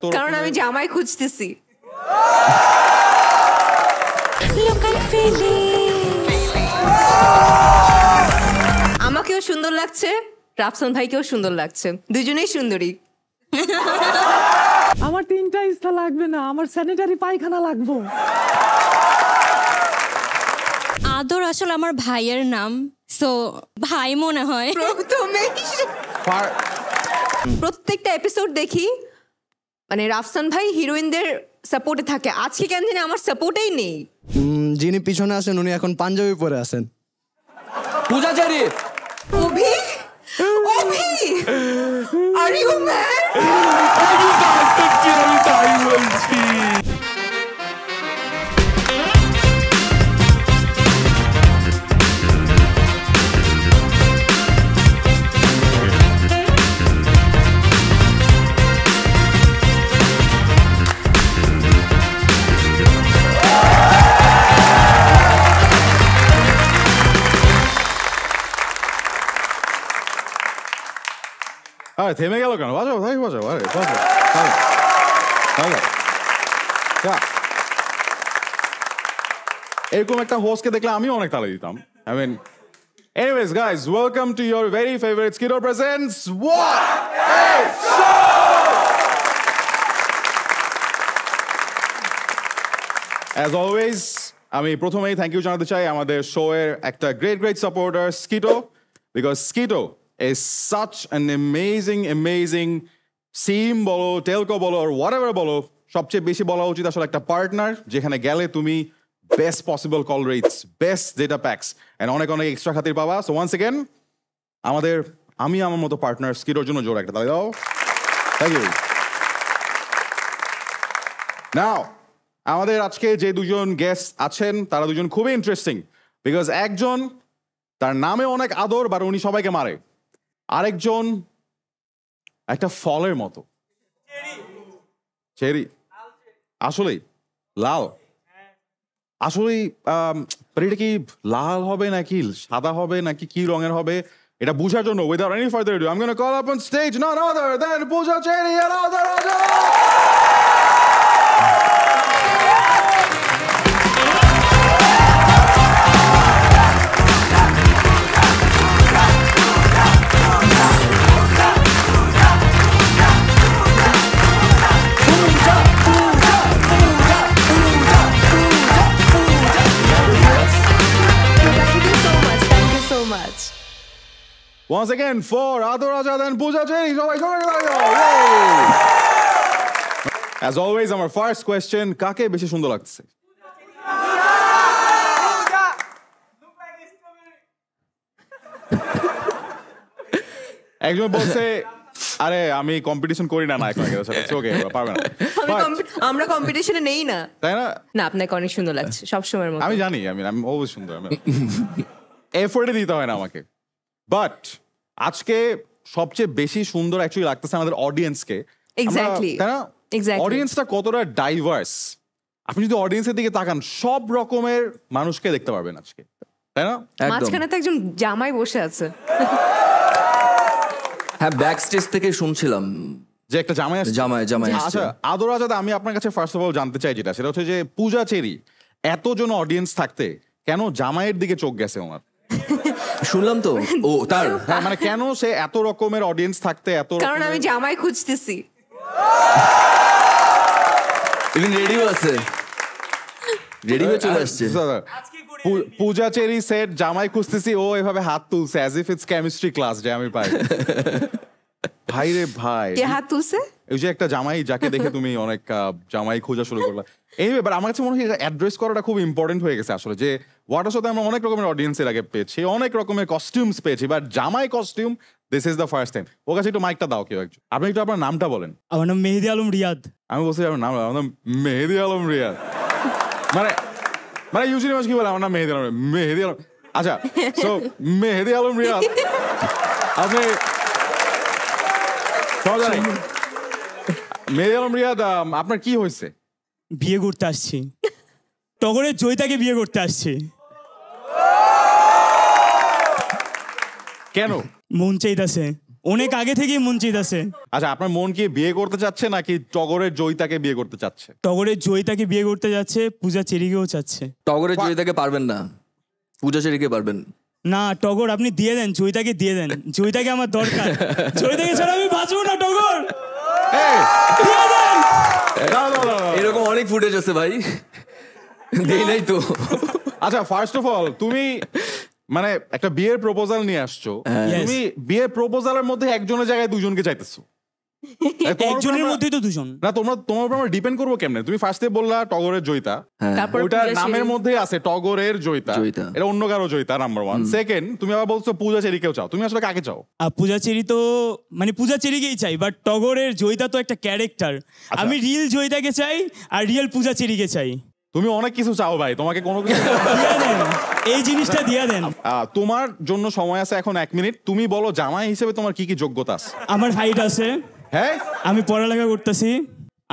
কারণ আমি জামাই খুঁজতেছি। আমাকেও সুন্দর লাগছে, রাফসান ভাইকেও সুন্দর লাগছে, দুজনেই সুন্দরী। আমার 3টা ইচ্ছা লাগবে না, আমার স্যানিটারি পায়খানা লাগবে। আদর আসলে আমার ভাইয়ের নাম, সো ভাই মনে হয়। প্রত্যেকটা এপিসোড দেখি মানে রাফসান ভাই হিরোইনদের সাপোর্টে থাকে, আজকে কেন জানি আমার সাপোর্টেই নেই। যিনি পিছনে আছেন উনি এখন পাঞ্জাবি পরে আছেন। Puja Cherry. Abhi, Abhi, are you man? আমি তাই বলছি। আরে থেমে গেল কেন? বাজাও ভাই, বাজাও। আরে বাজাও, এরকম একটা হোস্টকে দেখলে আমিও অনেক তালে দিতাম। I mean, anyways guys, welcome to your very favorite Skido presents What a Show! As always, আমি প্রথমেই থ্যাংক ইউ জানাতে চাই আমাদের শো এর একটা great supporter Skido, because Skido is such an amazing সিম বলো, টেলকো বলো, or whatever বলো, সবচেয়ে বেশি বলা উচিত আসলে একটা পার্টনার যেখানে গেলে তুমি best possible call rates, best data packs and অনেক এক্সট্রা খাতির পাবা। সো ওয়ান্স এগেন আমি আমার মতো পার্টনার Skidoর জন্য জোর একটা তালি দাও। Thank you. নাও আমাদের আজকে যে দুজন গেস্ট আছেন তারা দুজন খুবই ইন্টারেস্টিং, বিকজ একজন তার নামে অনেক আদর, বা উনি সবাইকে মারে। আরেকজন একটা ফলের মতো, চেরি, আসলেই লাল। আসলেই এটা কি লাল হবে নাকি সাদা হবে নাকি কি রঙের হবে এটা বোঝার জন্য without any further ado I'm going to call up on stage none other than Pooja Cherry and Adar Raja. Once again for Adar Raja and Pooja Cherry. As always, our first question, কাকে বেশি সুন্দর লাগছে? একজন বলছে আরে আমি competition করি না এখন ওকে পারবে না। আমরা কম্পিটিশনে নেই না, তাই না? না আপনাকে অনেক সুন্দর লাগছে সব সময়ের মতো। আমি জানি, আমি অলওয়েজ সুন্দর, এফোর্টে দিতে হয় না আমাকে। বাট আজকে সবচেয়ে বেশি সুন্দর অ্যাকচুয়ালি লাগতেছে আমাদের অডিয়েন্সকে। এক্স্যাক্টলি, তাই না? অডিয়েন্সটা কতটা ডাইভার্স, আপনি যদি অডিয়েন্সের দিকে তাকান সব রকমের মানুষকে দেখতে পারবেন আজকে, তাই না? মাঝখানে তো একজন জামাই বসে আছে। হ্যাঁ, ব্যাক স্টেজ থেকে শুনছিলাম যে একটা জামাই আছে। জামাই আচ্ছা আদর রাজা, আমি আপনার কাছে ফার্স্ট অফ অল জানতে চাই যেটা, সেটা হচ্ছে যে পূজা চেরি এতজন অডিয়েন্স থাকতে কেন জামাইয়ের দিকে চোখ গেছে ওনার? শুনলাম তো ও তার মানে কেন সে এত রকমের অডিয়েন্স থাকতে এত? কারণ আমি জামাই খুঁজতেছি। ইভেন রেডিও আছে, রেডি হয়ে চলে আসছে। পূজা চেরি সেট জামাই খুঁজতেছি, ও এভাবে হাত তুলছে as if it's chemistry class যে আমি পাই। ভাই রে ভাই, কে হাত তুলছে? ওই যে একটা জামাই যাকে দেখে তুমি অনেক জামাই খোঁজা শুরু করলা। এই ব্যাপার আমার কাছে মনে হয় এটা অ্যাড্রেস করাটা খুব ইম্পর্টেন্ট হয়ে গেছে আসলে, যে ওয়াটার সাথে আমরা অনেক রকমের অডিয়েন্সের আগে পেয়েছি, অনেক রকমের কস্টিউমস পেয়েছি, বাট জামাই costume this is the first time. ওর কাছে একটু মাইকটা দাও কেউ একজন, আপনি একটু আপনার নামটা বলেন। আমার নাম মেহেদি আলম রিয়াদ। আমি বলছি আমার নাম মেহেদি আলম রিয়াদ। মানে ইউজুয়ালি মানুষ কি বলে আমার নাম মেহেদি আলম। আচ্ছা, সো মেহেদি আলম রিয়াদ, আপনি মেহেদি আলম রিয়াদ, আপনার কি হয়েছে? বিয়ে করতে আসছি, টগরের জয়িতাকে বিয়ে করতে আসছি। কেন? মন চাইতাছে। অনেক আগে থেকেই মন চাইতেছে। আচ্ছা, আপনার মন কি বিয়ে করতে চাচ্ছে নাকি টগরের জয়িতাকে বিয়ে করতে চাচ্ছে? টগরের জয়িতাকে বিয়ে করতে যাচ্ছে, পূজা চেরিকেও চাচ্ছে। টগরের জয়িতাকে পারবেন না, পূজা চেরিকে পারবেন। না টগর আপনি দিয়ে দেন, জয়িতাকে দিয়ে দেন, জয়িতাকে আমার দরকার, জয়িতাকে ছাড়া আমি বাঁচবো না। টগর দিয়ে দেন। এরকম অনেক ফুটেজ আছে ভাই, দেই নাই তো। আচ্ছা, ফার্স্ট অফ অল তুমি মানে একটা বিয়ের প্রপোজাল নিয়ে আসছো, তুমি বিয়ের প্রপোজালের মধ্যে একজনের জায়গায় দুজনকে চাইতেছো। একজনের মধ্যেই তো দুজন। না তোমার উপর আমরা ডিপেন্ড করবো কেমনে? তুমি ফার্স্টে বললা টগরের জয়িতা, তারপর ওইটা পূজা নামের চেরি। মধ্যে আছে টগরের জয়িতা, এটা অন্য কারো জয়িতা নাম্বার 1। সেকেন্ড, তুমি আবার বলছো পূজা চেরিকেও চাও, তুমি আসলে কাকে চাও? আর পূজা চেরি তো মানে পূজা চেরিকেই চাই, বাট টগরের জয়িতা তো একটা ক্যারেক্টার। আমি রিয়েল জয়িতাকে চাই আর রিয়েল পূজা চেরিকে চাই। তুমি অনেক কিছু চাও ভাই, তোমাকে কোনো কিছু দিয়ে দেন, এই জিনিসটা দিয়ে দেন। তোমার জন্য সময় আছে এখন 1 মিনিট। তুমি বলো জামাই হিসেবে তোমার কি কি যোগ্যতা আছে? আমার হাইট আছে, হ্যাঁ আমি পড়ালেখা করতেছি,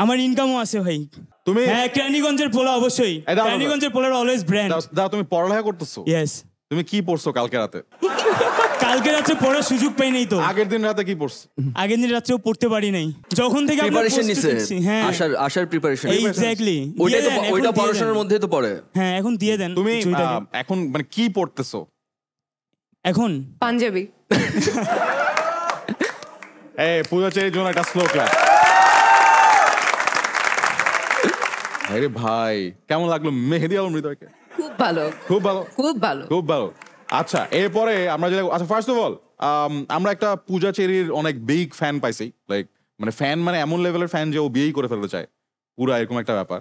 আমার ইনকামও আছে ভাই। তুমি হ্যাঁ ক্রানীগঞ্জের পোলা, অবশ্যই ক্রানীগঞ্জের পোলার অলওয়েজ ব্র্যান্ড। দাও, তুমি পড়ালেখা করতেছো? ইয়েস। তুমি কি পড়ছো কালকে রাতে? কালকে রাতে পড়ার সুযোগ পাই নাই তো। আগের দিন রাতে কি পড়ছো? আগের দিন রাত্রেও পড়তে পারি নাই, যখন থেকে আপনার প্রিপারেশন নিছে, হ্যাঁ আসার প্রিপারেশন। এক্স্যাক্টলি, ওইটা পড়াশোনার মধ্যে তো পড়ে। হ্যাঁ এখন দিয়ে দেন। তুমি জয়িতাকে। এখন মানে কি পড়তেছো এখন পাঞ্জাবি। পূজা চেরির জন্য একটা স্লো ক্লাস। আরে ভাই, কেমন লাগলো মেহেদী আলম হৃদয়কে? খুব ভালো, খুব ভালো, খুব ভালো। খুব ভালো। আচ্ছা, এরপরে আমরা যেটা, আচ্ছা ফার্স্ট অফ অল আমরা একটা পূজা চেরির অনেক বিগ ফ্যান পাইছি, লাইক মানে ফ্যান মানে এমন লেভেলের ফ্যান যে ও বিয়েই করে ফেলতে চায়, পুরা এরকম একটা ব্যাপার।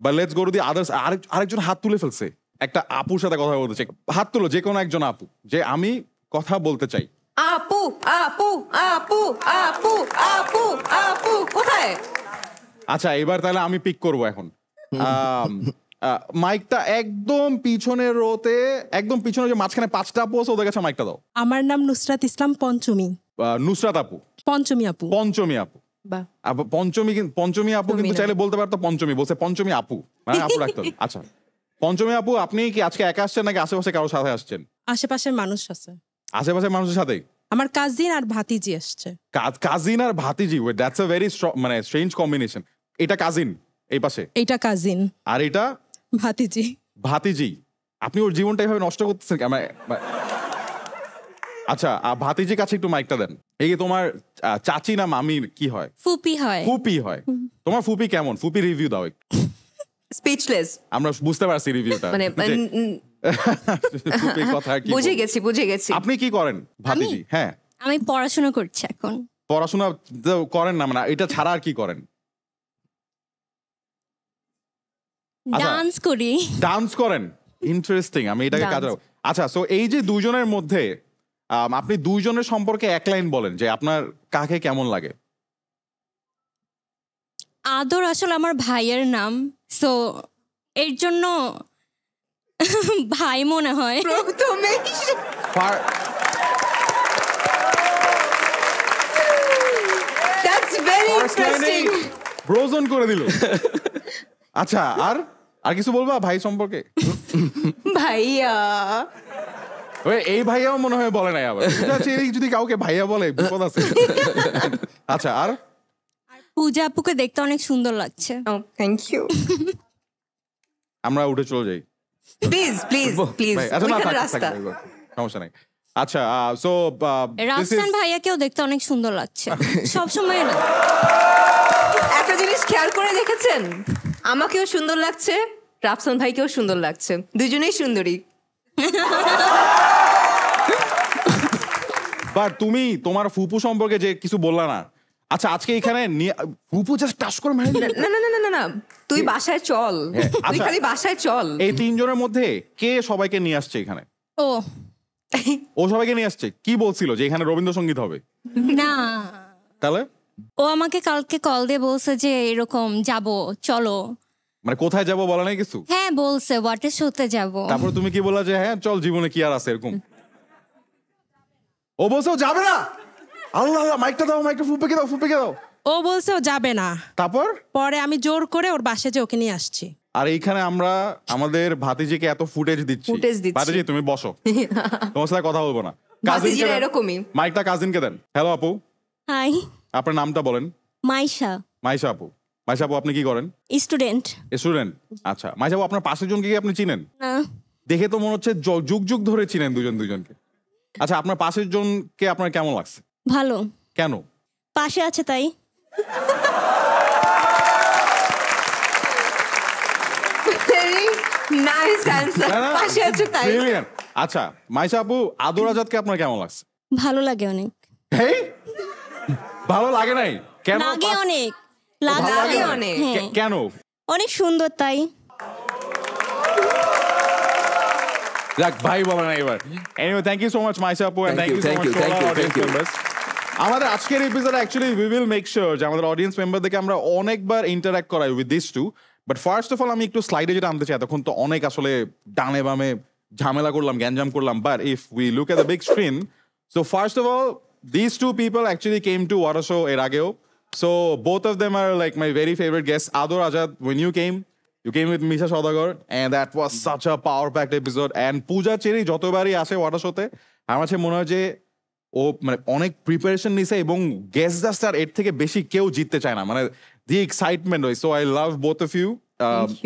But let's go to the others. আরেকজন হাত তুলে ফেলছে, একটা আপুর সাথে কথা বলতে চাই। হাত তুলো যে কোনো একজন আপু, যে আমি কথা বলতে চাই। আপু আপু আপু আপু আপু আপু কোথায়? আচ্ছা, এবার তাহলে আমি পিক করব এখন। মাইকটা একদম পিছনের রোতে, একদম পিছনে যে মাঝখানে 5টা আপু আছে, ওদের কাছে মাইকটা দাও। আমার নাম নুসরাত ইসলাম পঞ্চমী। নুসরাত আপু, পঞ্চমী আপু। পঞ্চমী আপু। বাহ, পঞ্চমী আপু কিন্তু চাইলে বলতে পারতো পঞ্চমী, বলছে পঞ্চমী আপু, মানে আপু রাখতো। আচ্ছা পঞ্চমী আপু, আপনি কি আজকে একা আসছেন নাকি আশেপাশে কারোর সাথে আসছেন? আশেপাশের মানুষ আছে, আশেপাশের মানুষের সাথে। আমার কাজিন আর ভাতিজি আসছে। কাজিন আর ভাতিজি, দ্যাটস আ ভেরি মানে স্ট্রেঞ্জ কম্বিনেশন। এটা কাজিন এই পাশে, এইটা কাজিন, আর এটা ভাতিজি। ভাতিজি। আপনি ওর জীবনটা এভাবে নষ্ট করতেছেন। আচ্ছা, ভাতিজির কাছে একটু মাইকটা দেন। এই তোমার চাচি না মামি কি হয়? ফুপি হয়। ফুপি হয়। তোমার ফুপি কেমন? ফুপি রিভিউ দাও। স্পিচলেস। আমরা বুঝতে পারছি রিভিউটা, মানে ফুপির কথা কি বুঝে গেছি। আপনি কি করেন ভাতিজি? হ্যাঁ, আমি পড়াশোনা করছি এখন। পড়াশোনা তো করেন না, মানে এটা ছাড়া আর কি করেন? আচ্ছা। ডান্স করি। ডান্স করেন, ইন্টারেস্টিং। আমি এটাকে কাজে লাগাবো। আচ্ছা, সো এই যে দুজনের মধ্যে আপনি দুইজনের সম্পর্কে এক লাইন বলেন যে আপনার কাকে কেমন লাগে। আদর আসলে আমার ভাইয়ের নাম, সো এর জন্য ভাই মনে হয়। প্রথমে দ্যাটস ভেরি ইন্টারেস্টিং। ব্রোজন করে দিল। আচ্ছা, আর কিছু বলবা ভাই সম্পর্কে? ভাইয়া, এই ভাইয়াও মনে হয় বলে নাই আবার। যদি কাউকে ভাইয়া বলে বিপদ আছে। আচ্ছা, আর পূজা আপুকে দেখতে অনেক সুন্দর লাগছে। Thank you. আমরা উঠে চলে যাই প্লিজ প্লিজ প্লিজ, আচ্ছা না, ওইখানে থাক, রাস্তা। সমস্যা নাই। আচ্ছা, সো রাফসান ভাইয়াকেও দেখতে অনেক সুন্দর লাগছে সব সময় না। একটা জিনিস খেয়াল করে দেখেছেন, আমাকেও সুন্দর লাগছে, রাফসান ভাইকেও সুন্দর লাগছে, দুজনেই সুন্দরী। বাট তুমি তোমার ফুপু সম্পর্কে যে কিছু বললা না। আচ্ছা, আজকে এখানে ফুপু জাস্ট টাচ করে মারি। না না না না না, তুই বাসায় চল, তুই আচ্ছা। খালি বাসায় চল। এই তিনজনের মধ্যে কে সবাইকে নিয়ে আসছে এখানে? ও সবাইকে নিয়ে আসছে। কি বলছিল যে এখানে রবীন্দ্রসঙ্গীত হবে? না, তাহলে ও আমাকে কালকে কল দিয়ে বলছে যে এরকম যাব, চলো। মানে কোথায় যাবো বলা নাই কিছু? হ্যাঁ বলছে ওয়াটার শোতে যাব। তারপরে তুমি কি বললা যে হ্যাঁ চল, জীবনে কি আর আছে এরকম? ও বলছে ও যাবে না। আল্লাহ, মাইকটা দাও, মাইকটা ফুপেকে দাও, ফুপেকে দাও। ও বলছে ও যাবে না, তারপর পরে আমি জোর করে ওর বাসায় যে ওকে নিয়ে আসছি। আর এইখানে আমরা আমাদের ভাতিজিকে এত ফুটেজ দিচ্ছি। ফুটেজ দিচ্ছি। ভাতিজি তুমি বসো, তোমার সাথে কথা বলবো না। ভাতিজিরা এরকমই। মাইকটা কাজিনকে দেন। হ্যালো আপু, হাই, আপনার নামটা বলেন। মাইশা, মাইশা আপু। মাইশা আপু, আপনি কি করেন? স্টুডেন্ট। স্টুডেন্ট। আচ্ছা মাইশা আপু, আপনার পাশের জনকে কি আপনি চিনেন? না, দেখে তো মনে হচ্ছে যুগ যুগ ধরে চিনেন দুজনকে। আচ্ছা, আপনার পাশের জনকে আপনার কেমন লাগছে? ভালো। কেন? পাশে আছে তাই। Very nice answer. পাশে আছে তাই। Brilliant. আচ্ছা মাইশা আপু, আদর আজাদকে আপনার কেমন লাগছে? ভালো লাগে অনেক। হেই, ভালো লাগে নাই কেন? লাগে অনেক, ভালো লাগে লাগে না? অনেক। হ্যাঁ, কেন? অনেক সুন্দর তাই। যাক, ভাই বলে না এবার। Anyway, thank you so much Maisha আপু, and thank you so much to all our audience members. আমাদের আজকের episode actually we will make sure যে আমাদের অডিয়েন্স মেম্বারদেরকে আমরা অনেকবার ইন্টারঅ্যাক্ট করাই with this two. But first of all আমি একটু স্লাইডে যেটা আনতে চাই, তখন তো অনেক আসলে ডানে বামে ঝামেলা করলাম, গ্যাঞ্জাম করলাম। But if we look at the big screen, so first of all this two people actually came to our show এর আগেও। So both of them are like my very favourite guest. Adar Azad, when you came with Misha Saudagar, and that was such a power-packed episode. And Pooja Cherry যতবারই আসে water শোতে, আমার কাছে মনে হয় যে ও মানে অনেক প্রিপারেশন নিছে, এবং গেস্ট জাস্ট আর এর থেকে বেশি কেউ জিততে চায় না, মানে দি এক্সাইটমেন্ট হয়। So I love both of you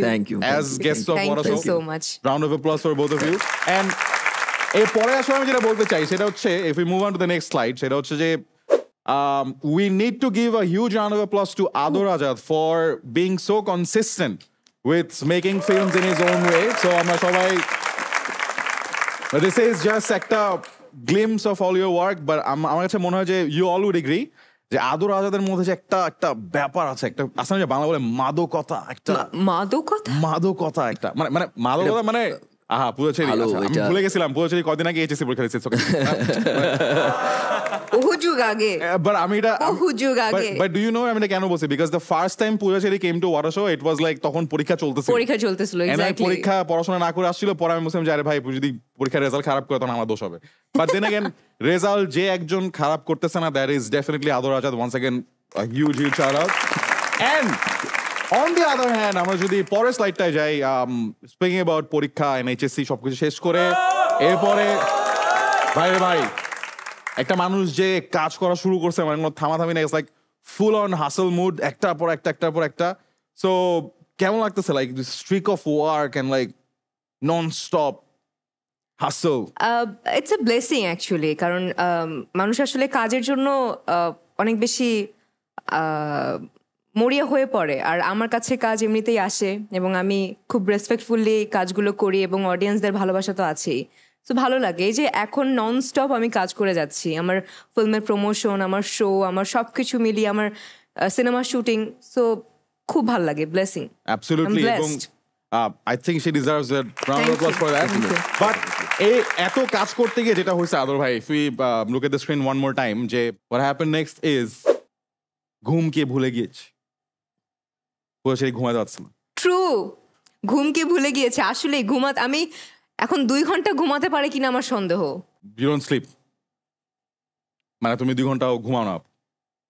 Thank you. as guests of Thank water you show. so much. Round of applause for both of you. And এরপরে আসলে আমি যেটা বলতে চাই সেটা হচ্ছে, if we move on to the next slide, সেটা হচ্ছে যে we need to give a huge round of applause to Ador Azad for being so consistent with making films in his own way. So আমরা সবাই, this is just একটা glimpse of all your work, but আমার কাছে মনে হয় যে you all would agree যে আদর আজাদের মধ্যে যে একটা ব্যাপার আছে, একটা আসলে যে বাংলা বলে মাদকতা, একটা মাদকতা একটা মানে মাদকতা মানে আহা পুরোচেরি। ভালো, আমি এটা- ভুলে গেছিলাম পুরোচেরি কদিন আগে এইচএসসি পরীক্ষা দিয়েছে। বহু যুগ আগে। But আমি এটা বহু যুগ আগে। But do you know আমি এটা কেন বলছি? Because the first time পুরোচেরি came to Water Show, it was like তখন পরীক্ষা চলতেছিল। পরীক্ষা চলতেছিল, And I এক্স্যাক্টলি। পরীক্ষা পড়াশোনা না করে আসছিল, পরে আমি বলছিলাম যে আরে ভাই যদি পরীক্ষার রেজাল্ট খারাপ করে তখন আমার দোষ হবে। But then again, রেজাল্ট যে একজন খারাপ করতেছে না, that is definitely Ador Azad. Once again, a huge shout out. And on the other hand, আমরা যদি পরের স্লাইডটায় যাই, স্পিকিং অ্যাবাউট পরীক্ষা, NHSC সবকিছু শেষ করে এরপরে ভাই একটা মানুষ যে কাজ করা শুরু করছে, মানে কোনো থামাথামি নেই, like full on hustle mood, একটার পর একটা। সো কেমন লাগতেছে like this streak of work and like non stop hustle? It's a blessing actually, কারণ মানুষ আসলে কাজের জন্য অনেক বেশি মরিয়া হয়ে পড়ে। আর আমার কাছে কাজ এমনিতেই আসে, এবং আমি খুব রেসপেক্টফুলি কাজগুলো করি, এবং অডিয়েন্সদের ভালোবাসা তো আছেই। তো ভালো লাগে এই যে এখন নন স্টপ আমি কাজ করে যাচ্ছি, আমার ফিল্মের প্রমোশন, আমার শো, আমার সব কিছু মিলিয়ে আমার সিনেমা শুটিং। সো খুব ভালো লাগে, ব্লেসিং। Absolutely. I'm এবং blessed. I think she deserves a round of Thank applause you. for that. Thank you. But এই এত কাজ করতে গিয়ে যেটা হয়েছে আদর ভাই, if we look at the screen one more time, যে what happened next is ঘুমকে ভুলে গিয়েছি, পুরো সেই ঘুমাতে পারছে না। ট্রু, ঘুমকে ভুলে গিয়েছে। আসলে আমি এখন 2 ঘন্টা ঘুমাতে পারে কিনা আমার সন্দেহ। You don't sleep, মানে তুমি 2 ঘন্টাও ঘুমাও না?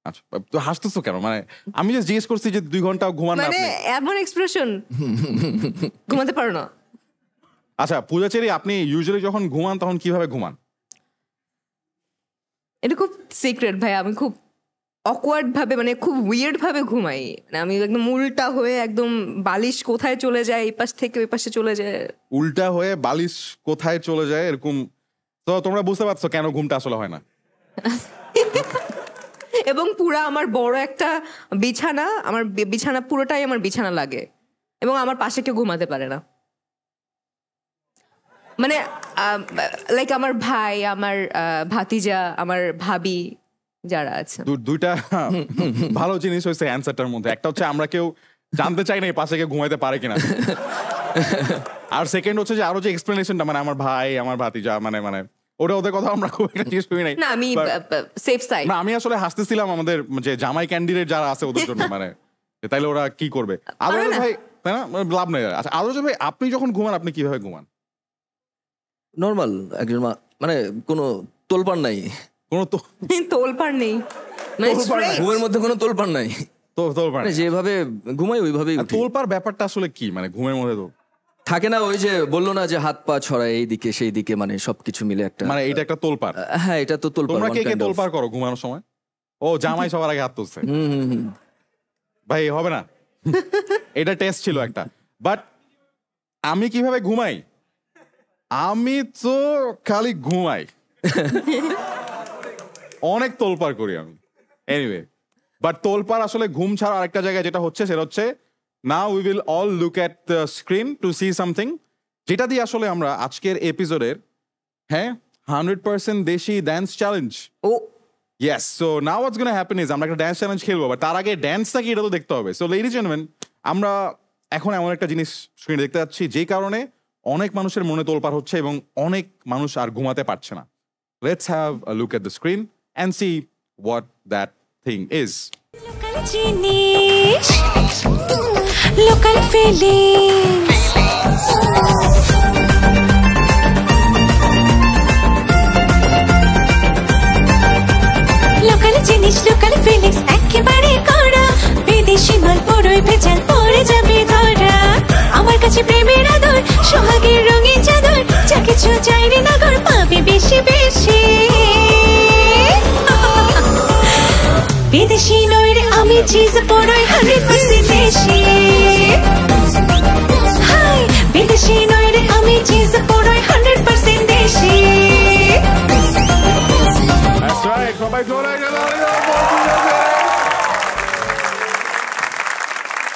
আচ্ছা, তো হাসতেছো কেন? মানে আমি যে জিজ্ঞেস করছি যে 2 ঘন্টাও ঘুমান না মানে আপনি? এমন এক্সপ্রেশন, ঘুমাতে পারো না? আচ্ছা পূজাচেরি, আপনি ইউজুয়ালি যখন ঘুমান তখন কিভাবে ঘুমান? এটা খুব সিক্রেট ভাই, আমি খুব অকওয়ার্ড ভাবে, মানে খুব উইয়ার্ড ভাবে ঘুমাই। মানে আমি একদম উল্টা হয়ে, একদম বালিশ কোথায় চলে যায়, এই পাশ থেকে ওই পাশে চলে যায়, উল্টা হয়ে বালিশ কোথায় চলে যায় এরকম। তো তোমরা বুঝতে পারছো কেন ঘুমটা আসলে হয় না? এবং পুরা আমার বড় একটা বিছানা, আমার বিছানা পুরোটাই আমার বিছানা লাগে, এবং আমার পাশে কেউ ঘুমাতে পারে না। মানে লাইক আমার ভাই, আমার ভাতিজা, আমার ভাবি যারা আছে। দুইটা ভালো জিনিস হয়েছে অ্যান্সারটার মধ্যে। একটা হচ্ছে আমরা কেউ জানতে চাই না এই পাশে কেউ ঘুমাইতে পারে কিনা, আর সেকেন্ড হচ্ছে যে আরো যে এক্সপ্লেনেশনটা, মানে আমার ভাই, আমার ভাতিজা, মানে ওটা ওদের কথা আমরা খুব একটা জিজ্ঞেস করি নাই। না, আমি সেফ সাইড। না, আমি আসলে হাসতেছিলাম আমাদের যে জামাই ক্যান্ডিডেট যারা আছে ওদের জন্য, মানে তাইলে ওরা কি করবে। আদর ভাই, তাই না, লাভ নেই। আচ্ছা আদর ভাই, আপনি যখন ঘুমান আপনি কিভাবে ঘুমান? নর্মাল একজন মানে কোনো তোলপাড় নাই, কোনো তো তোলপাড় নেই, মানে straight। ঘুমের মধ্যে কোনো তোলপাড় নাই, তোলপাড় মানে যেভাবে ঘুমাই ওইভাবেই উঠি। তোলপাড় ব্যাপারটা আসলে কি, মানে ঘুমের মধ্যে তো থাকে না ওই যে বললো না যে হাত পা ছড়ায় এইদিকে সেই দিকে, মানে সবকিছু মিলে একটা, মানে এটা একটা তোলপাড়। হ্যাঁ এটা তো তোলপাড়। তোমরা কে কে তোলপাড় করো ঘুমানোর সময়? ও জামাই সবার আগে হাত তুলছে। ভাই হবে না, এটা টেস্ট ছিল একটা। বাট আমি কিভাবে ঘুমাই, আমি তো খালি ঘুমাই, অনেক তোলপাড় করি আমি। এনিওয়ে, বাট তোলপাড় আসলে ঘুম ছাড়া আরেকটা জায়গায় যেটা হচ্ছে সেটা হচ্ছে now we will all look at the screen to see something, যেটা দিয়ে আসলে আমরা আজকের এপিসোডের 100% desi dance challenge. Oh yes, so now what's gonna happen is আমরা একটা ড্যান্স চ্যালেঞ্জ খেলবো, বাট তার আগে ড্যান্সটা কি এটা তো দেখতে হবে। সো লেডিজ এন্ড জেন্টলম্যান, আমরা এখন এমন একটা জিনিস স্ক্রিনে দেখতে যাচ্ছি যেই কারণে অনেক মানুষের মনে তোলপাড় হচ্ছে এবং অনেক মানুষ আর ঘুমাতে পারছে না। Let's have a look at the screen and see what that thing is. Local জিনিস, লোকাল ফিলিংস, লোকাল জিনিস, লোকাল ফিলিংস একেবারে কড়া, বিদেশি মাল পুরোই ভেজাল পড়ে যাবে ধরা। আমার কাছে প্রেমের আদর, সোহাগের রঙিন চাদর, যা কিছু চাইনি নগর পাবে বেশি বেশি। বিদেশি নই রে আমি, চিজ পড়ই 100% দেশি। হাই বিদেশি নই রে আমি, চিজ পড়ই 100% দেশি। That's right, সবাই জোরে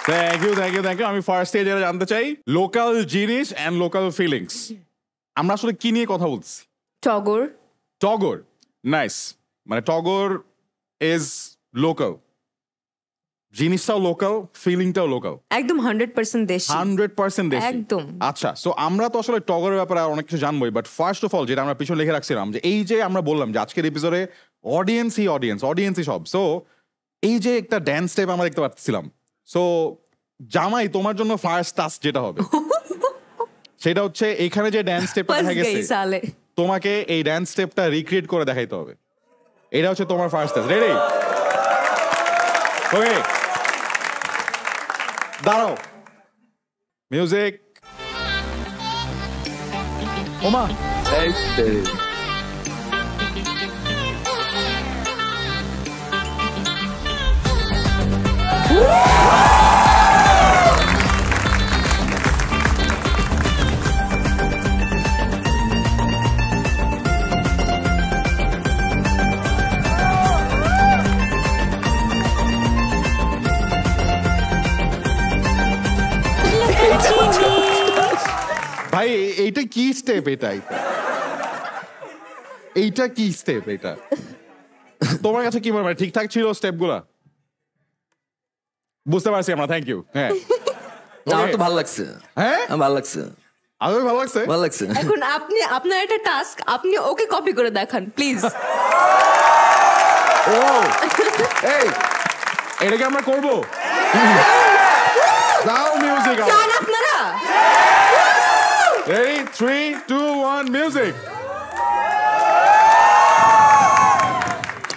thank you thank you thank you. আমি ফার্স্ট স্টেজে জানতে চাই লোকাল জিনিস অ্যান্ড লোকাল ফিলিংস, আমরা আসলে কি নিয়ে কথা বলছি? টগর। টগর, নাইস। মানে টগর ইজ লোকাল, জিনিসটাও লোকাল, ফিলিংটাও লোকাল, একদম 100% দেশি। 100% দেশি একদম। আচ্ছা, সো আমরা তো আসলে টগরের ব্যাপারে অনেক কিছু জানবোই, বাট ফার্স্ট অফ অল যেটা আমরা পিছনে লিখে রাখছিলাম যে এই যে আমরা বললাম যে আজকের এপিসোডে অডিয়েন্সই সব, সো এই যে একটা ড্যান্স স্টেপ আমরা দেখতে পাচ্ছিলাম, সো জামাই তোমার জন্য ফার্স্ট টাস্ক যেটা হবে সেটা হচ্ছে এখানে যে ড্যান্স স্টেপটা দেখা গেছে সালে তোমাকে এই ড্যান্স স্টেপটা রিক্রিয়েট করে দেখাইতে হবে। এটা হচ্ছে তোমার ফার্স্ট টাস্ক। রেডি? ওকে, দাঁড়াও, মিউজিক। ওমা এই ভাই এইটা কি স্টেপ? এইটা কি স্টেপ? এটা তোমার কাছে কি মনে হয় ঠিকঠাক ছিল স্টেপগুলা? বুঝতে পারছি আমরা, থ্যাংক ইউ। হ্যাঁ আমার তো ভালো লাগছে। হ্যাঁ ভালো লাগছে, আরো ভালো লাগছে, ভালো লাগছে। এখন আপনি আপনার একটা টাস্ক, আপনি ওকে কপি করে দেখান প্লিজ। ও এই এটা কি আমরা করবো? দাও মিউজিক। চান আপনারা? রেডি? 3, 2, 1 মিউজিক।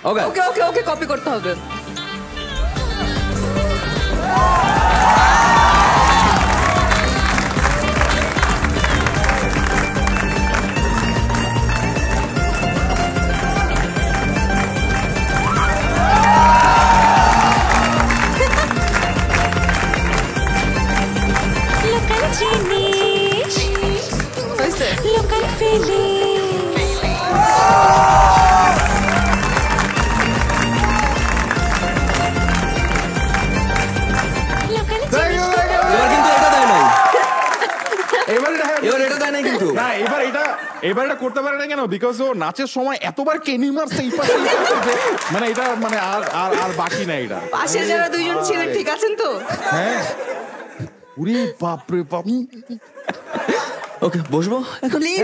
ওকে ওকে ওকে ওকে কপি করতে হবে। লোকাল জিনিস, হয়েছে? লোকাল ফিলিংস, লোকাল জিনিস। এবার কিন্তু এটা দেয় নাই, এবার এটা এবার এটা দেয় নাই কিন্তু। না, এবার এটা করতে পারে না কেন? বিকজ ও নাচের সময় এতবার কেনি মারছে এই পাশে, মানে এটা মানে আর বাকি নাই এটা। পাশে যারা দুইজন ছিলেন ঠিক আছেন তো? হ্যাঁ, উরে বাপ রে বাপ। ওকে বসবো প্লিজ।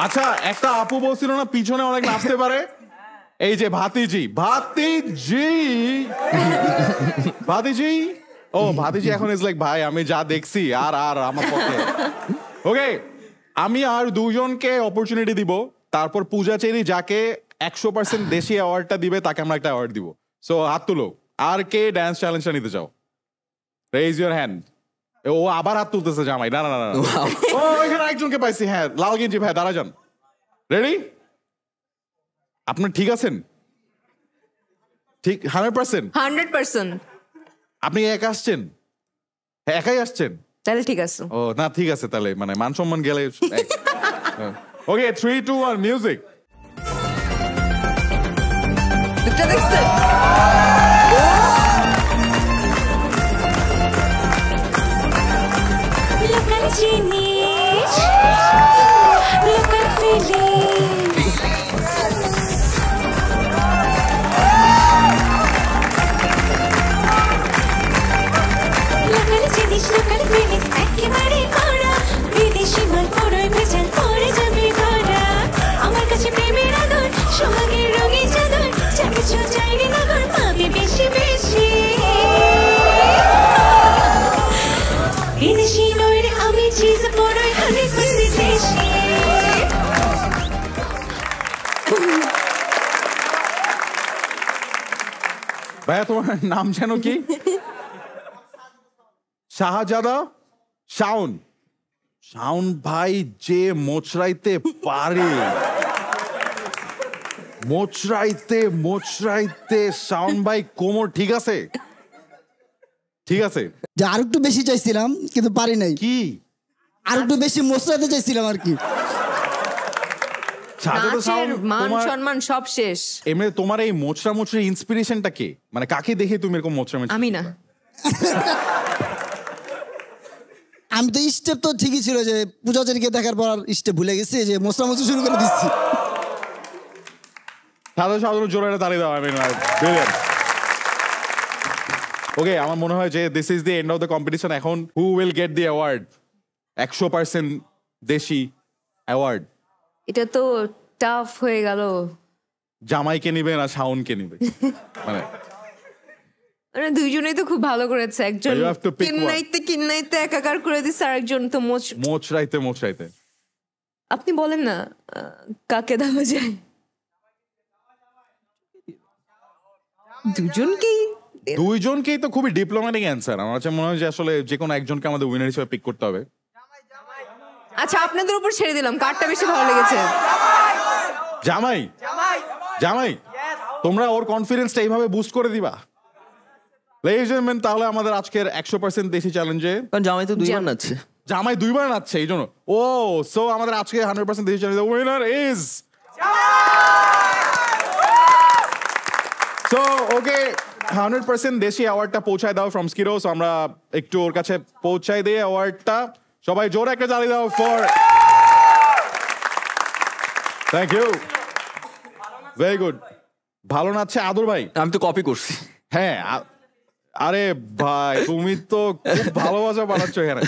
আচ্ছা, একটা আপু বলছিল না পিছনে অনেক নাচতে পারে, এই যে ভাতিজি ও ভাতিজি এখন ইজ লাইক ভাই আমি যা দেখছি আর আমার পক্ষে। ওকে, আমি আর দুজনকে অপরচুনিটি দিব, তারপর পূজা চেরি যাকে 100% দেশি অ্যাওয়ার্ডটা দিবে তাকে আমরা একটা অ্যাওয়ার্ড দিব। সো হাত তুলো, আর কে ড্যান্স চ্যালেঞ্জটা নিতে চাও? Raise your hand. ও আবার হাত তুলতেছে জামাই। না না না না। ও এখানে একজনকে পাইছি। হ্যাঁ, লাল গেঞ্জি ভাই, দাঁড়া যান। রেডি? আপনি ঠিক আছেন? ঠিক 100%? 100%। আপনি একা আসছেন? হ্যাঁ, একাই আসছেন? তাহলে ঠিক আছে। ও না, ঠিক আছে তাহলে, মানে মান সম্মান গেলে। ওকে, 3, 2, 1 মিউজিক। দুটো দেখছেন? লোকাল জিনিস লোকাল ফিলিংস লোকাল জিনিস লোকাল ফিলিংস একেবারে কড়া বিদেশি মাল পুরোই ভেজাল পরে যাবে ধরা আমার কাছে প্রেমের আদর সোহাগের রঙিন চাদর যা কিছু চাইনি নগর পাবে বেশি বেশি বিদেশি নয় রে আমি চিজ পুরোই 100% দেশি ভাইয়া তোমার নাম যেন কি? শাহজাদা শাওন। শাওন ভাই যে মোচড়াইতে পারে, মোচড়াইতে শাওন ভাই কোমর ঠিক আছে? ঠিক আছে। যে আর একটু বেশি চাইছিলাম কিন্তু পারি নাই। কি আর একটু বেশি মশলাতে চাইছিলাম আর কি। শাহজাদা নাচের শাওন, মান তোমার সম্মান সব শেষ। এমনি তোমার এই মোচড়া ইন্সপিরেশনটা কে? মানে কাকে দেখে তুমি এরকম মোচড়া? আমি না, আমি তো স্টেপ তো ঠিকই ছিল, যে পূজাচারীকে দেখার পর স্টেপ ভুলে গেছি, যে মশলা মশলা শুরু করে দিচ্ছি। সাধারণ জোরে তালি দাও। ওকে, আমার মনে হয় যে this is the end of the competition. এখন who will get the award? 100% দেশি অ্যাওয়ার্ড। এটা তো টাফ হয়ে গেল। জামাইকে নিবে না শাওনকে নিবে? মানে দুইজনেই তো খুব ভালো করেছে। একজন You have to pick one. কিন্নাইতে একাকার করে দিচ্ছে, আর একজন তো মোচড়াইতে। আপনি বলেন না কাকে দেওয়া যায়? দুইজনকেই তো খুবই ডিপ্লোম্যাটিক অ্যান্সার। আমার কাছে মনে হয় যে আসলে যে কোনো একজনকে আমাদের উইনার হিসেবে পিক করতে হবে। আচ্ছা, আপনাদের উপর ছেড়ে দিলাম, কারটা বেশি ভালো লেগেছে? জামাই, তোমরা ওর কনফিডেন্সটা এইভাবে বুস্ট করে দিবা। Ladies and gentlemen, তাহলে আমাদের আজকের 100% দেশি চ্যালেঞ্জে, কারণ জামাই তো 2 বার নাচছে। জামাই 2 বার নাচছে, এই জন্য। ও সো আমাদের আজকে 100% দেশি চ্যালেঞ্জের উইনার ইজ সো ওকে 100% দেশি অ্যাওয়ার্ডটা পৌঁছায় দাও ফ্রম স্কিটো। সো আমরা একটু ওর কাছে পৌঁছায় দিয়ে অ্যাওয়ার্ডটা, সবাই জোরে একটা তালি দাও for. Thank you, very good. ভালো নাচছে আদর ভাই। আমি তো কপি করছি। হ্যাঁ, আরে ভাই তুমি তো খুব ভালোবাসা বানাচ্ছ এখানে।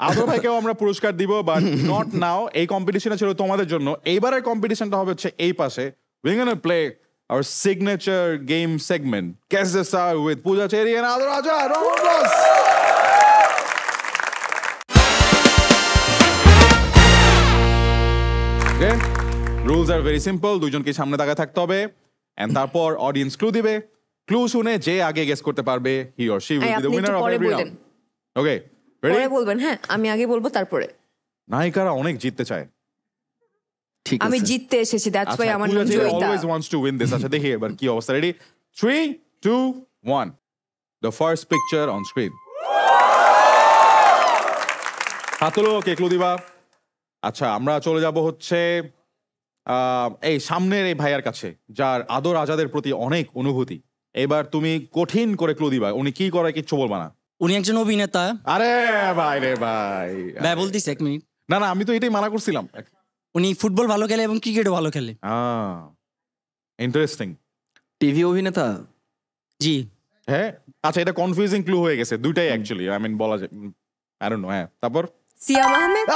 আদর ভাইকেও আমরা পুরস্কার দিব, বাট নট নাও। এই কম্পিটিশনটা ছিল তোমাদের জন্য। এইবারের কম্পিটিশনটা হবে হচ্ছে এই পাশে। We gonna play our signature game segment, Guess the Star with Pooja Cherry and Adar Raja. Round of applause. Okay, rules are very simple. দুইজনকে সামনে তাকায় থাকতে হবে, and তারপর অডিয়েন্স ক্লু দিবে। ক্লু শুনে যে আগে গেস করতে পারবে, he or she will be the winner of every round. Okay, ready? পরে বলবেন। হ্যাঁ, আমি আগে বলবো তারপরে। নায়িকারা অনেক জিততে চায়। ঠিক আছে, আমি জিততে এসেছি, দ্যাটস ওয়াই আমার নাম Joyita. always wants to win this. আচ্ছা দেখি এবার কি অবস্থা। Ready? 3, 2, 1. The first picture on screen. হাতলো, কে ক্লু দিবা? আচ্ছা, আমরা চলে যাব হচ্ছে এই সামনের এই ভাইয়ার কাছে, যার আদর আজাদের প্রতি অনেক অনুভূতি। এবার তুমি কঠিন করে ক্লু দিবা। উনি কি করে কিচ্ছু বলবা না। উনি একজন অভিনেতা। আরে ভাই রে ভাই, বলতিস 1 মিনিট। না আমি তো এটাই মানা করছিলাম। উনি ফুটবল ভালো খেলে এবং ক্রিকেটও ভালো খেলে। ইন্টারেস্টিং। টিভি অভিনেতা? জি। হ্যাঁ, আচ্ছা এটা কনফিউজিং ক্লু হয়ে গেছে। দুইটাই অ্যাকচুয়ালি, আই মিন বলা যায়, আই ডোন্ট নো। হ্যাঁ, তারপর সিয়াম আহমেদ।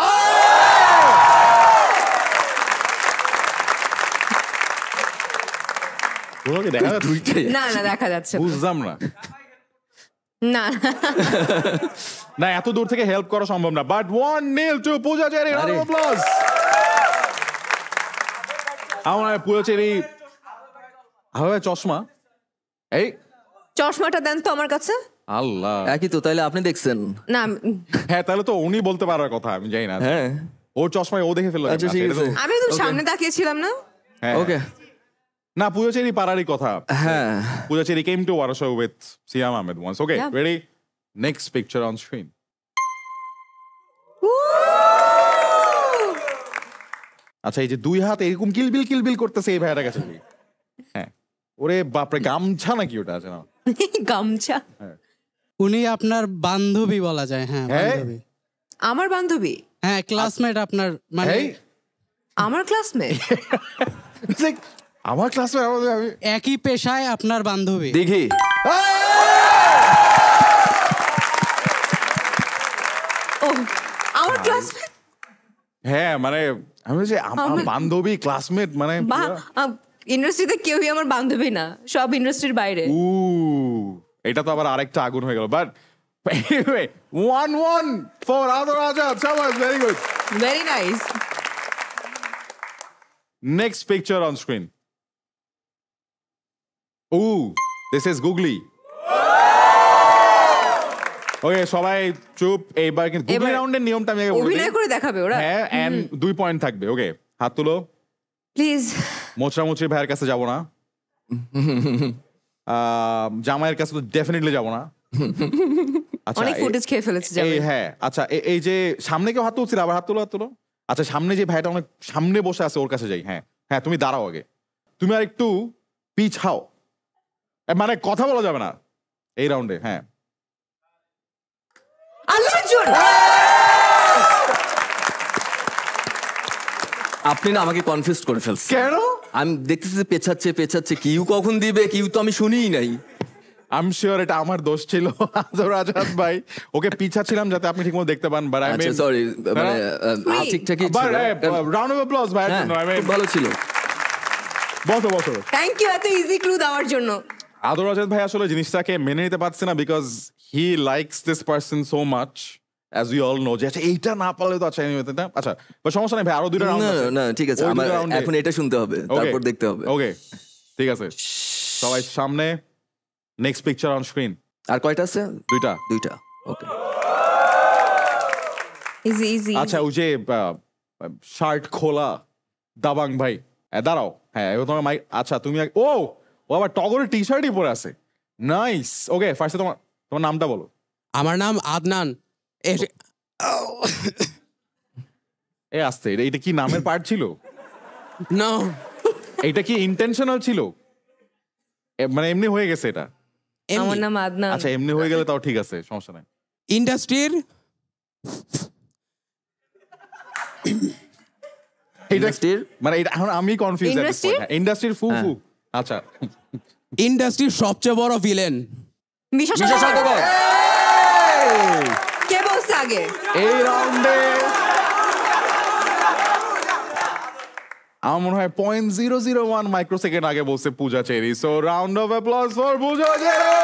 দেখা যাচ্ছে? না দেখা যাচ্ছে না। বুঝলাম না। না না, এত দূর থেকে হেল্প করা সম্ভব না। But 1-0 to Pooja Cherry. Round of applause. আমার Pooja Cherry, হবে চশমা। এই চশমাটা দেন তো আমার কাছে। আল্লাহ, একই তো, তাইলে আপনি দেখছেন? না হ্যাঁ তাহলে তো উনি বলতে পারার কথা, আমি জানি না। হ্যাঁ ওর চশমায় ও দেখে ফেললো। আচ্ছা, ঠিক আছে। আমি তো সামনে তাকিয়েছিলাম না। ওকে। না, পূজাচেরি পারারই কথা। হ্যাঁ, পূজাচেরি came to our show with Siam Ahmed once. Okay, Yeah. ready? Next picture on screen. আচ্ছা, এই যে দুই হাত এরকম কিলবিল করতেছে এই ভাইয়ার কাছে। হ্যাঁ, ওরে বাপরে, গামছা নাকি ওটা? আছে না, গামছা। উনি আপনার বান্ধবী বলা যায়। হ্যাঁ, হ্যাঁ? বান্ধবী। আমার বান্ধবী? হ্যাঁ, ক্লাসমেট আপনার, মানে এই, আমার ক্লাসমেট? আমার ক্লাসে আমি একই পেশায় আপনার বান্ধবী। দেখি। ও, আমার ক্লাসমেট? হ্যাঁ, মানে আমি বলছি আমার বান্ধবী, ক্লাসমেট, মানে বা ইন্ডাস্ট্রিতে কেউই আমার বান্ধবী না, সব ইন্ডাস্ট্রির বাইরে। এটা তো আবার আরেকটা আগুন হয়ে গেল। But anyway, 1-1 for Ador Azad. Shabash, very good. Very nice. Next picture on screen. Ooh, this is googly. Okay, সবাই চুপ। এইবার কিন্তু গুগলি রাউন্ডের নিয়মটা আমি আগে বলে দিই। অভিনয় করে দেখাবে ওরা? হ্যাঁ, এন্ড 2 পয়েন্ট থাকবে। ওকে, হাত তুলো প্লিজ। মোচড়ামুচড়ি ভাইয়ের কাছে যাব না, জামাইয়ের কাছে তো ডেফিনেটলি যাব না। আচ্ছা, অনেক ফুটেজ খেয়ে ফেলেছে যাবে। হ্যাঁ, আচ্ছা, এই যে সামনে কেউ হাত তুলছিল, আবার হাত তুলো। আচ্ছা, সামনে যে ভাইটা অনেক সামনে বসে আছে ওর কাছে যাই। হ্যাঁ হ্যাঁ, তুমি দাঁড়াও আগে, তুমি আর একটু পিছাও, মানে কথা বলা যাবে না এই রাউন্ডে। হ্যাঁ, আপনি না আমাকে কনফিউজ করে ফেলছেন। কেন? আমি দেখতেছি পেছাচ্ছে, কিউ কখন দিবে, কিউ তো আমি শুনিই নাই। I'm sure এটা আমার দোষ ছিল আদর আজাদ ভাই, ওকে পিছাচ্ছিলাম যাতে আপনি ঠিকমতো দেখতে পান। বাট আই আচ্ছা, মিন সরি, মানে ঠিকঠাকই ছিল। রাউন্ড অফ অ্যাপ্লজ ভাই। হ্যাঁ, I mean, খুব ভালো ছিল। বসো। থ্যাংক ইউ এত ইজি ক্লু দেওয়ার জন্য। আদর আজাদ ভাই আসলে জিনিসটাকে মেনে নিতে পারছে না, because he likes this person so much, as we all know, যে আচ্ছা এইটা না পারলে তো আচ্ছা না। আচ্ছা, বা সমস্যা নেই ভাই, আরো দুইটা রাউন্ড আছে। না ঠিক আছে, আমার এখন এটা শুনতে হবে, তারপর দেখতে হবে। ওকে, ঠিক আছে, সবাই সামনে। Next picture on screen. আর কয়টা আছে? দুইটা। Okay, easy. আচ্ছা, ওই যে শার্ট খোলা দাবাং ভাই, দাঁড়াও। হ্যাঁ, এবার তোমার মাইক। আচ্ছা, তুমি ও আবার টগরের টি শার্টই পরে আছে। নাইস। ওকে, ফার্স্টে তোমার নামটা বলো। আমার নাম আদনান। আস্তে, এটা কি নামের পার্ট ছিল? না, এটা কি ইন্টেনশনাল ছিল? মানে এমনি হয়ে গেছে এটা? আমার নাম আদনান। আচ্ছা, এমনি হয়ে গেলে তাও ঠিক আছে, সমস্যা নাই। ইন্ডাস্ট্রির মানে এটা এখন আমি কনফিউজ। ইন্ডাস্ট্রির ফুফু। আচ্ছা, ইন্ডাস্ট্রির সবচেয়ে বড় ভিলেন। মিশা সওদাগর। কে বলছে আগে? এই রাউন্ডে আমার মনে হয় 0.001 মাইক্রোসেকেন্ড আগে বলছে Puja Cherry. So round of applause for Puja Cherry.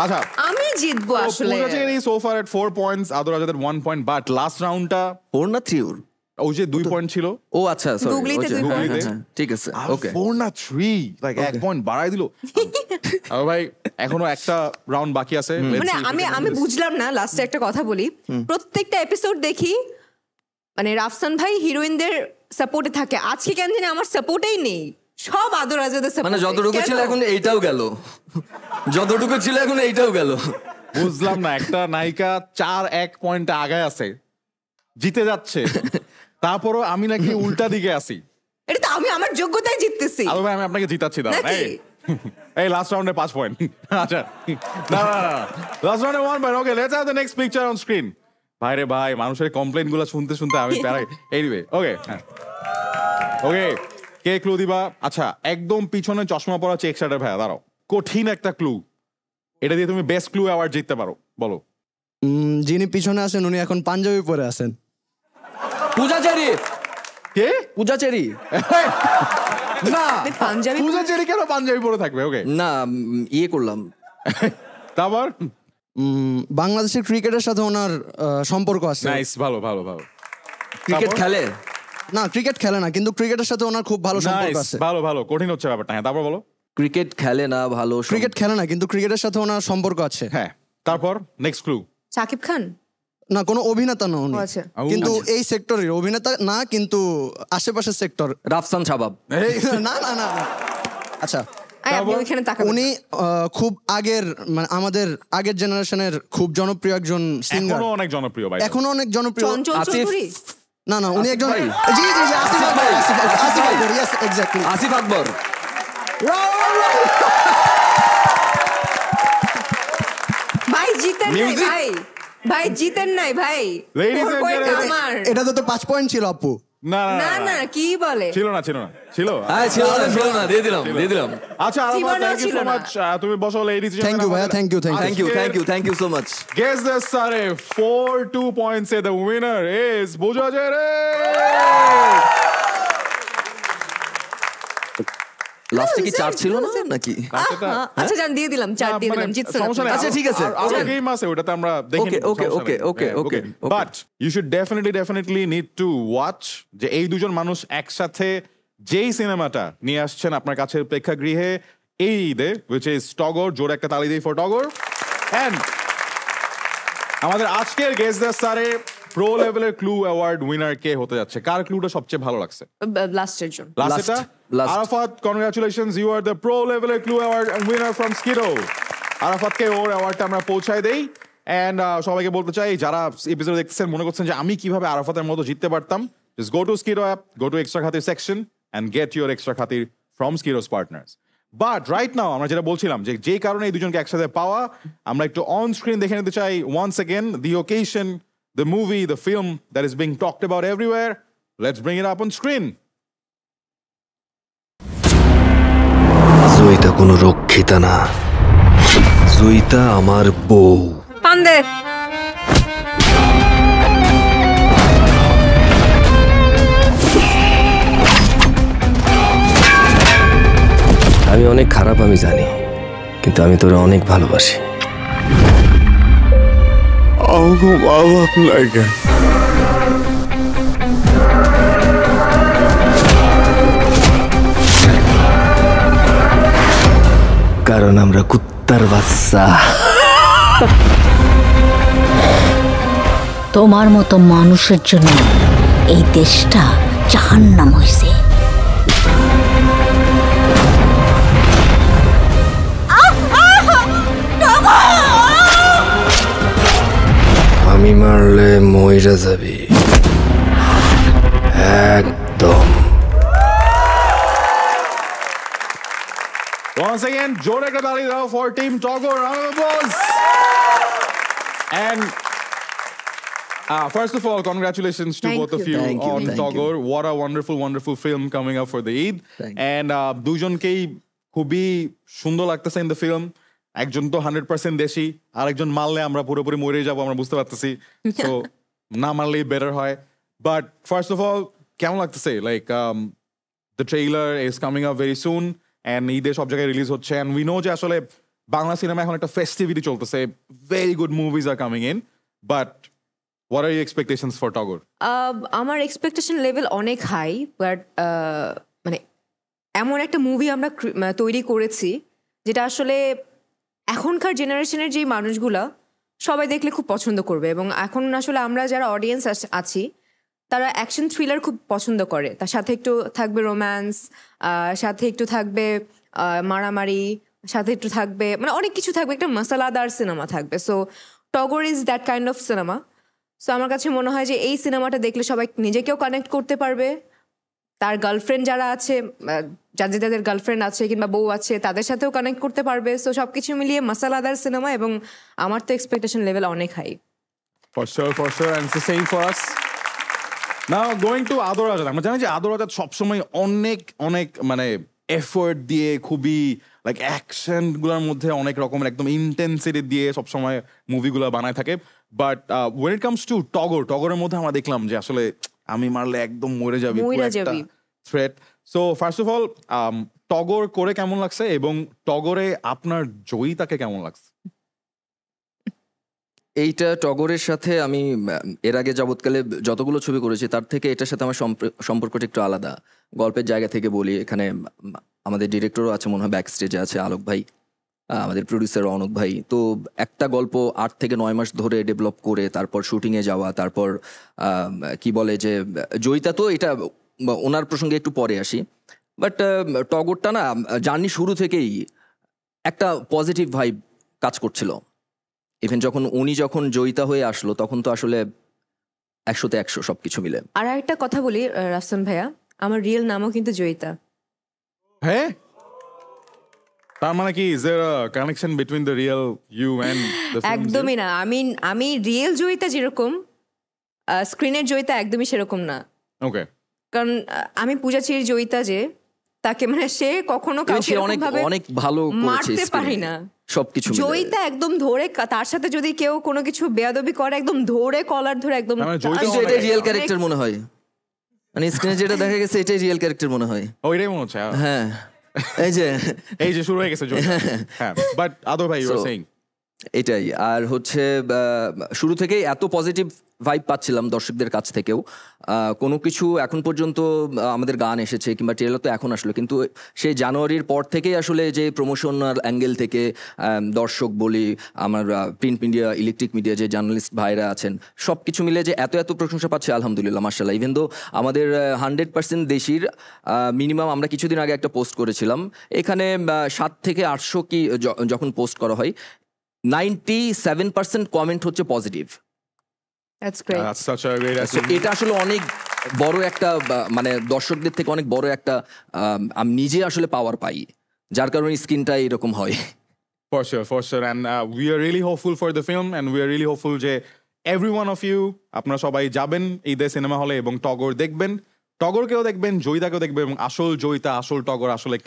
আচ্ছা, আমি জিতবো আসলে। Puja Cherry so far at 4 points, Adar আজাদের 1 পয়েন্ট। বাট লাস্ট রাউন্ডটা 4 না 3 ওর? ওই যে 2 পয়েন্ট ছিল। ও আচ্ছা, সরি, গুগলিতে 2 পয়েন্ট। ঠিক আছে, ওকে। 4 না 3, লাইক 1 পয়েন্ট বাড়াই দিল। আর ভাই এখনো একটা রাউন্ড বাকি আছে। মানে আমি বুঝলাম না, লাস্টে একটা কথা বলি। প্রত্যেকটা এপিসোড দেখি মানে রাফসান ভাই হিরোইনদের সাপোর্টে থাকে, আজকে কেন জানি আমার সাপোর্টেই নেই, সব আদর আজাদের সাপোর্ট। মানে যতটুকু ছিল এখন এইটাও গেল, যতটুকু ছিল এখন এইটাও গেল। বুঝলাম না, একটা নায়িকা 4-1 পয়েন্ট আগায় আছে, জিতে যাচ্ছে, তারপরও আমি নাকি উল্টা দিকে আছি। এটা তো আমি আমার যোগ্যতায় জিততেছি। আলো ভাই, আমি আপনাকে জিতাচ্ছি। দাঁড়ান, এই লাস্ট রাউন্ডে 5 পয়েন্ট। আচ্ছা, না লাস্ট রাউন্ডে 1 point. Okay, let's have the next picture on screen. ভাই রে ভাই, মানুষের কমপ্লেইন গুলো শুনতে আমি প্যারাই। এনিওয়ে, ওকে ওকে, কে ক্লু দিবা? আচ্ছা, একদম পিছনে চশমা পরা চেক শার্টের ভাইয়া, দাঁড়াও। কঠিন একটা ক্লু, এটা দিয়ে তুমি বেস্ট ক্লু অ্যাওয়ার্ড জিততে পারো। বলো। যিনি পিছনে আছেন উনি এখন পাঞ্জাবি পরে আছেন। পূজাচেরি। কে? পূজাচেরি না, পাঞ্জাবি? পূজাচেরি কেন পাঞ্জাবি পরে থাকবে? ওকে, না, ইয়ে করলাম। তারপর বাংলাদেশের ক্রিকেটের সাথে ওনার সম্পর্ক আছে। নাইস, ভালো। ক্রিকেট খেলে? না, ক্রিকেট খেলে না, কিন্তু ক্রিকেটের সাথে ওনার খুব ভালো সম্পর্ক আছে। ভালো, কঠিন হচ্ছে ব্যাপারটা। হ্যাঁ, তারপর বলো। ক্রিকেট খেলে না ভালো ক্রিকেট খেলে না, কিন্তু ক্রিকেটের সাথে ওনার সম্পর্ক আছে। হ্যাঁ, তারপর নেক্সট ক্লু। শাকিব খান? না, কোনো অভিনেতা না উনি, ও আচ্ছা। কিন্তু এই সেক্টরের অভিনেতা না, কিন্তু আশেপাশের সেক্টর। রাফসান সাবাব। না না না। আচ্ছা, আপনি ওইখানে তাকাবেন। উনি খুব আগের, মানে আমাদের আগের জেনারেশনের খুব জনপ্রিয় একজন সিঙ্গার। এখনো অনেক জনপ্রিয় ভাই। এখনো অনেক জনপ্রিয়। চঞ্চল চৌধুরী? না না, উনি একজন, ভাই? জি জি জি, আসিফ আকবর, আসিফ আকবর, ইয়েস এক্স্যাক্টলি। আসিফ আকবর। ভাই জিতেন নাই Music? ভাই, ভাই জিতেন নাই ভাই। Ladies and 4 point gentlemen, আমার। এটা তো 5 পয়েন্ট ছিল আপু। না না না, কি বলে? ছিল না, ছিল না, ছিল। হ্যাঁ ছিল না, দিয়ে দিলাম। আচ্ছা আরাফাত, জীবনেও থ্যাংক ইউ ছিল সো না। মাচ। তুমি বসো লেডিজ। থ্যাংক ইউ ভাইয়া, thank you thank you so much. Guess the Sare 4-2 points. Say the winner is Bujo Jere. লাস্টে কি 4 ছিল না নাকি? আচ্ছা জান, দিয়ে দিলাম 4 দিয়ে দিলাম, জিতছেন আপনি। আচ্ছা, ঠিক আছে। আর গেম আছে, ওটাতে আমরা দেখি। Okay. But you should definitely need to watch যে এই দুজন মানুষ একসাথে যেই সিনেমাটা নিয়ে আসছেন আপনার কাছে প্রেক্ষাগৃহে এই ঈদে, which is টগর। জোরে একটা তালি দিই ফর টগর। এন্ড আমাদের আজকের গেস্ট দ্য স্টারে প্রো লেভেলের ক্লু অ্যাওয়ার্ড উইনার কে হতে যাচ্ছে? কার ক্লুটা সবচেয়ে ভালো লাগছে? লাস্টের জন। Last. Arafat, congratulations, you are the pro লেভেলের clue award winner from Skido. আরাফাতকে ওর অ্যাওয়ার্ডটা আমরা পৌঁছায় দেই। এন্ড সবাইকে বলতে চাই, যারা এপিসোড দেখতেছেন মনে করছেন যে আমি কিভাবে আরাফাতের মতো জিততে পারতাম, just go to Skido app, go to extra খাতির section and get your extra খাতির from Skido's partners. But right now আমরা যেটা বলছিলাম যে যে কারণে এই দুজনকে একসাথে পাওয়া, আমরা একটু অন স্ক্রিন দেখে নিতে চাই once again the occasion, the movie, the film that is being talked about everywhere. Let's bring it up on screen. Joyita কোনো রক্ষিতা না, জয়িতা আমার বউ। পান্দে আমি অনেক খারাপ, আমি জানি, কিন্তু আমি তোরে অনেক ভালোবাসি। কারণ আমরা কুত্তার বাচ্চা। তোমার মতো মানুষের জন্য এই দেশটা জাহান্নাম হইছে। আমি মারলে মইরা যাবি একদম। Once again, জোরে একটা তালি দাও for Team Togor. Round of applause. And first of all, congratulations to Thank both of you. you Thank you, on thank Togor. What a wonderful film coming up for the Eid. And দুজনকেই খুবই সুন্দর লাগতেছে in the film. একজন তো 100% দেশি, আর একজন মারলে আমরা পুরোপুরি মরে যাবো, আমরা বুঝতে পারতেছি। So না মারলেই বেটার হয়। But first of all, কেমন লাগতেছে? Like the trailer is coming up very soon. And ঈদে সব জায়গায় রিলিজ হচ্ছে, and we know যে আসলে বাংলা সিনেমা এখন একটা ফেস্টিভিটি চলতেছে, very good movies are coming in, but what are your expectations for টগর? আমার এক্সপেকটেশন লেভেল অনেক হাই, বাট মানে এমন একটা মুভি আমরা তৈরি করেছি যেটা আসলে এখনকার জেনারেশনের যে মানুষগুলা সবাই দেখলে খুব পছন্দ করবে। এবং এখন আসলে আমরা যারা অডিয়েন্স আছি তারা অ্যাকশন থ্রিলার খুব পছন্দ করে, তার সাথে একটু থাকবে রোম্যান্স, সাথে একটু থাকবে মারামারি, সাথে একটু থাকবে মানে অনেক কিছু থাকবে, একটা মশলাদার সিনেমা থাকবে। সো টগর is that kind of cinema. So আমার কাছে মনে হয় যে এই সিনেমাটা দেখলে সবাই নিজেকেও কানেক্ট করতে পারবে, তার গার্লফ্রেন্ড যারা আছে, যাদের গার্লফ্রেন্ড আছে কিংবা বউ আছে তাদের সাথেও কানেক্ট করতে পারবে। সো সব কিছু মিলিয়ে মশলাদার সিনেমা, এবং আমার তো এক্সপেকটেশন লেভেল অনেক high. For sure, and it's the same for us. Now going to আদর আজাদ, আমরা জানি যে আদর আজাদ সবসময় অনেক মানে এফোর্ট দিয়ে, খুবই লাইক অ্যাকশন গুলোর মধ্যে অনেক রকমের একদম ইন্টেন্সিটি দিয়ে সবসময় মুভিগুলো বানায় থাকে। But when it comes to টগরের মধ্যে আমরা দেখলাম যে আসলে আমি মারলে একদম মরে যাবি, threat. So first of all টগর করে কেমন লাগছে, এবং টগরে আপনার জয়িতাকে কেমন লাগছে? এইটা টগরের সাথে আমি এর আগে যাবৎকালে যতগুলো ছবি করেছি তার থেকে এটার সাথে আমার সম্পর্কটা একটু আলাদা। গল্পের জায়গা থেকে বলি, এখানে আমাদের ডিরেক্টরও আছে মনে হয়, ব্যাক স্টেজে আছে আলোক ভাই, আমাদের প্রডিউসার অনক ভাই। তো একটা গল্প 8 থেকে 9 মাস ধরে ডেভেলপ করে তারপর শুটিংয়ে যাওয়া, তারপর কি বলে যে জয়িতা, তো এটা ওনার প্রসঙ্গে একটু পরে আসি। বাট টগরটা না জার্নি শুরু থেকেই একটা পজিটিভ ভাইব কাজ করছিল। ইভেন যখন জয়িতা হয়ে আসলো তখন তো আসলে 100-তে 100 সবকিছু মিলে। আর একটা কথা বলি রাফসান ভাইয়া, আমার রিয়েল নামও কিন্তু জয়িতা। হ্যাঁ, তার মানে কি is there a connection between the real you and the film? একদমই না। আমি রিয়েল জয়িতা যেরকম, স্ক্রিনের জয়িতা একদমই সেরকম না। ওকে। কারণ আমি পূজা চেরির জয়িতা যে, তাকে মানে সে কখনো কাউকে অনেক ভালো মারতে পারি না সবকিছু। জয়িতা একদম ধরে, তার সাথে যদি কেউ কোনো কিছু বেয়াদবি করে একদম ধরে কলার ধরে একদম। এটাই রিয়েল ক্যারেক্টার মনে হয়, মানে স্ক্রিনে যেটা দেখা গেছে এটাই রিয়েল ক্যারেক্টার মনে হয়। ওইটাই মনে হচ্ছে। হ্যাঁ, এই যে শুরু হয়ে গেছে জয়িতা। হ্যাঁ, বাট আদর ভাই ইউ আর সেইং এটাই। আর হচ্ছে শুরু থেকেই এত পজিটিভ ভাইব পাচ্ছিলাম দর্শকদের কাছ থেকেও। কোনো কিছু এখন পর্যন্ত আমাদের গান এসেছে কিংবা ট্রেলার তো এখন আসলো, কিন্তু সেই জানুয়ারির পর থেকেই আসলে যে প্রমোশনাল অ্যাঙ্গেল থেকে দর্শক বলি, আমার প্রিন্ট মিডিয়া, ইলেকট্রিক মিডিয়া যে জার্নালিস্ট ভাইরা আছেন, সব কিছু মিলে যে এত প্রশংসা পাচ্ছে, আলহামদুলিল্লাহ মাশাআল্লাহ। ইভেন দো আমাদের 100% দেশির মিনিমাম, আমরা কিছুদিন আগে একটা পোস্ট করেছিলাম, এখানে 7 থেকে 800 কি যখন পোস্ট করা হয় 97% কমেন্ট হচ্ছে পজিটিভ। এটা আসলে অনেক বড় একটা, মানে দর্শকদের থেকে অনেক বড় একটা আমি নিজে আসলে পাওয়ার পাই, যার কারণে স্ক্রিনটা এরকম হয়। For sure. And we are really hopeful for the film, and we are really hopeful যে every one of you, আপনারা সবাই যাবেন ঈদের সিনেমা হলে এবং টগর দেখবেন, টগরকেও দেখবেন, জয়িতাকেও দেখবেন, এবং আসল জয়িতা আসল টগর আসলে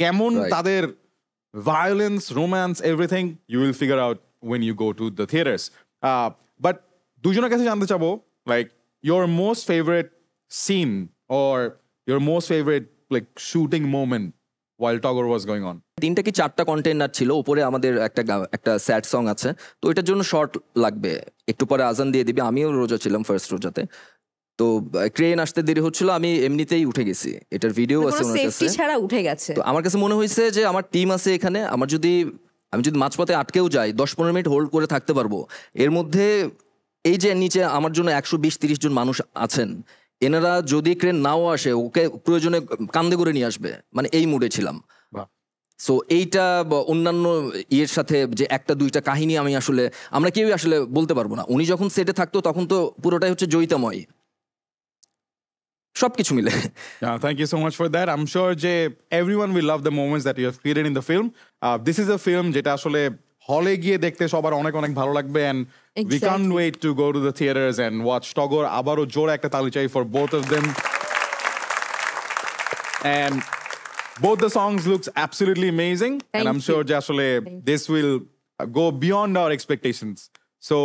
কেমন তাদের violence, romance, everything you will figure out when you go to the theaters. But দুজনের কাছে জানতে চাবো, like your most favorite scene or your most favorite like shooting moment while Togor was going on. 3টা কি 4টা container ছিল, উপরে আমাদের একটা স্যাড সং আছে, তো এটার জন্য শর্ট লাগবে, একটু পরে আজান দিয়ে দিবে। আমিও রোজা ছিলাম ফার্স্ট রোজাতে, তো ক্রেন আসতে দেরি হচ্ছিল, আমি এমনিতেই উঠে গেছি। এটার ভিডিও আছে ওনার কাছে, সেফটি ছাড়া উঠে গেছে। তো আমার কাছে মনে হয়েছে যে আমার টিম আছে এখানে, আমি যদি মাঝপথে আটকেও যাই 10-15 মিনিট হোল্ড করে থাকতে পারবো। এর মধ্যে এই যে নিচে আমার জন্য 120-30 জন মানুষ আছেন, এনারা যদি ক্রেন নাও আসে ওকে প্রয়োজনে কান্দে করে নিয়ে আসবে, মানে এই মুডে ছিলাম। সো এইটা অন্যান্য ইয়ের সাথে যে 1-2টা কাহিনী আমরা কেউই আসলে বলতে পারবো না। উনি যখন সেটে থাকতো তখন তো পুরোটাই হচ্ছে জয়িতাময়, সবকিছু মিলে। Thank you so much for that. I'm sure যে everyone will love the moments that you have created in the film. This is a film যেটা আসলে হলে গিয়ে দেখতে সবার অনেক ভালো লাগবে, and we can't wait to go to the theaters and watch Togor. আবারও জোরে একটা তালি চাই for both of them. And both the songs looks absolutely amazing, and I'm sure যে আসলে this will go beyond our expectations. So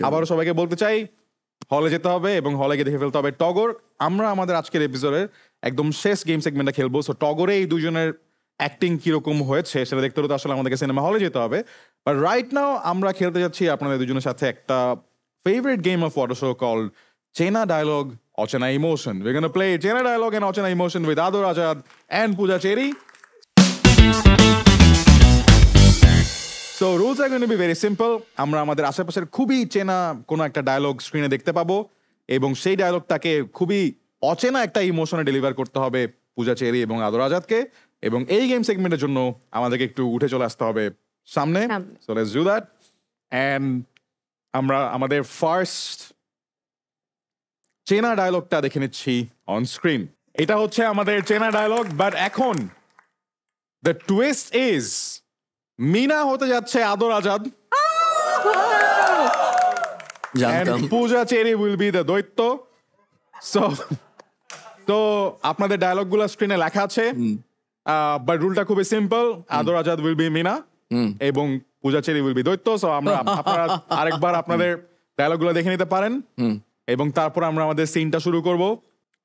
আবারও সবাইকে বলতে চাই, হলে যেতে হবে এবং হলে গিয়ে দেখে ফেলতে হবে টগর। আমরা আমাদের আজকের এপিসোডের একদম শেষ গেম সেগমেন্টটা খেলবো। সো টগরে এই দুজনের অ্যাক্টিং কিরকম হয়েছে সেটা দেখতে হলে তো আসলে আমাদেরকে সিনেমা হলে যেতে হবে। বাট রাইট নাও আমরা খেলতে যাচ্ছি আপনাদের দুজনের সাথে একটা favourite game of water show called চেনা ডায়লগ অচেনা ইমোশন। উই গোনা প্লে চেনা ডায়লগ এন্ড অচেনা emotion with Adar Azad and Puja Cherry. So rules are going to be very simple. আমরা আমাদের আশেপাশের খুবই চেনা কোনো একটা ডায়লগ স্ক্রিনে দেখতে পাবো এবং সেই ডায়লগটাকে খুবই অচেনা একটা ইমোশনে ডেলিভার করতে হবে পূজা চেরি এবং আদর আজাদকে। এবং এই গেম সেগমেন্টের জন্য আমাদেরকে একটু উঠে চলে আসতে হবে সামনে। So let's do that. And আমরা আমাদের ফার্স্ট চেনা ডায়লগটা দেখে নিচ্ছি অন স্ক্রিন। এটা হচ্ছে আমাদের চেনা ডায়লগ, বাট এখন the twist is মিনা হতে যাচ্ছে আদর আজাদ, পূজা চেরি উইল বি দ্য দৈত্য। তো আপনাদের ডায়লগ গুলো স্ক্রিনে লেখা আছে, বাট রুলটা খুবই সিম্পল। আদর আজাদ উইল বি মিনা এবং পূজা চেরি উইল বি দৈত্য। সো আপনারা আরেকবার আপনাদের ডায়লগ গুলো দেখে নিতে পারেন এবং তারপর আমরা আমাদের সিনটা শুরু করব।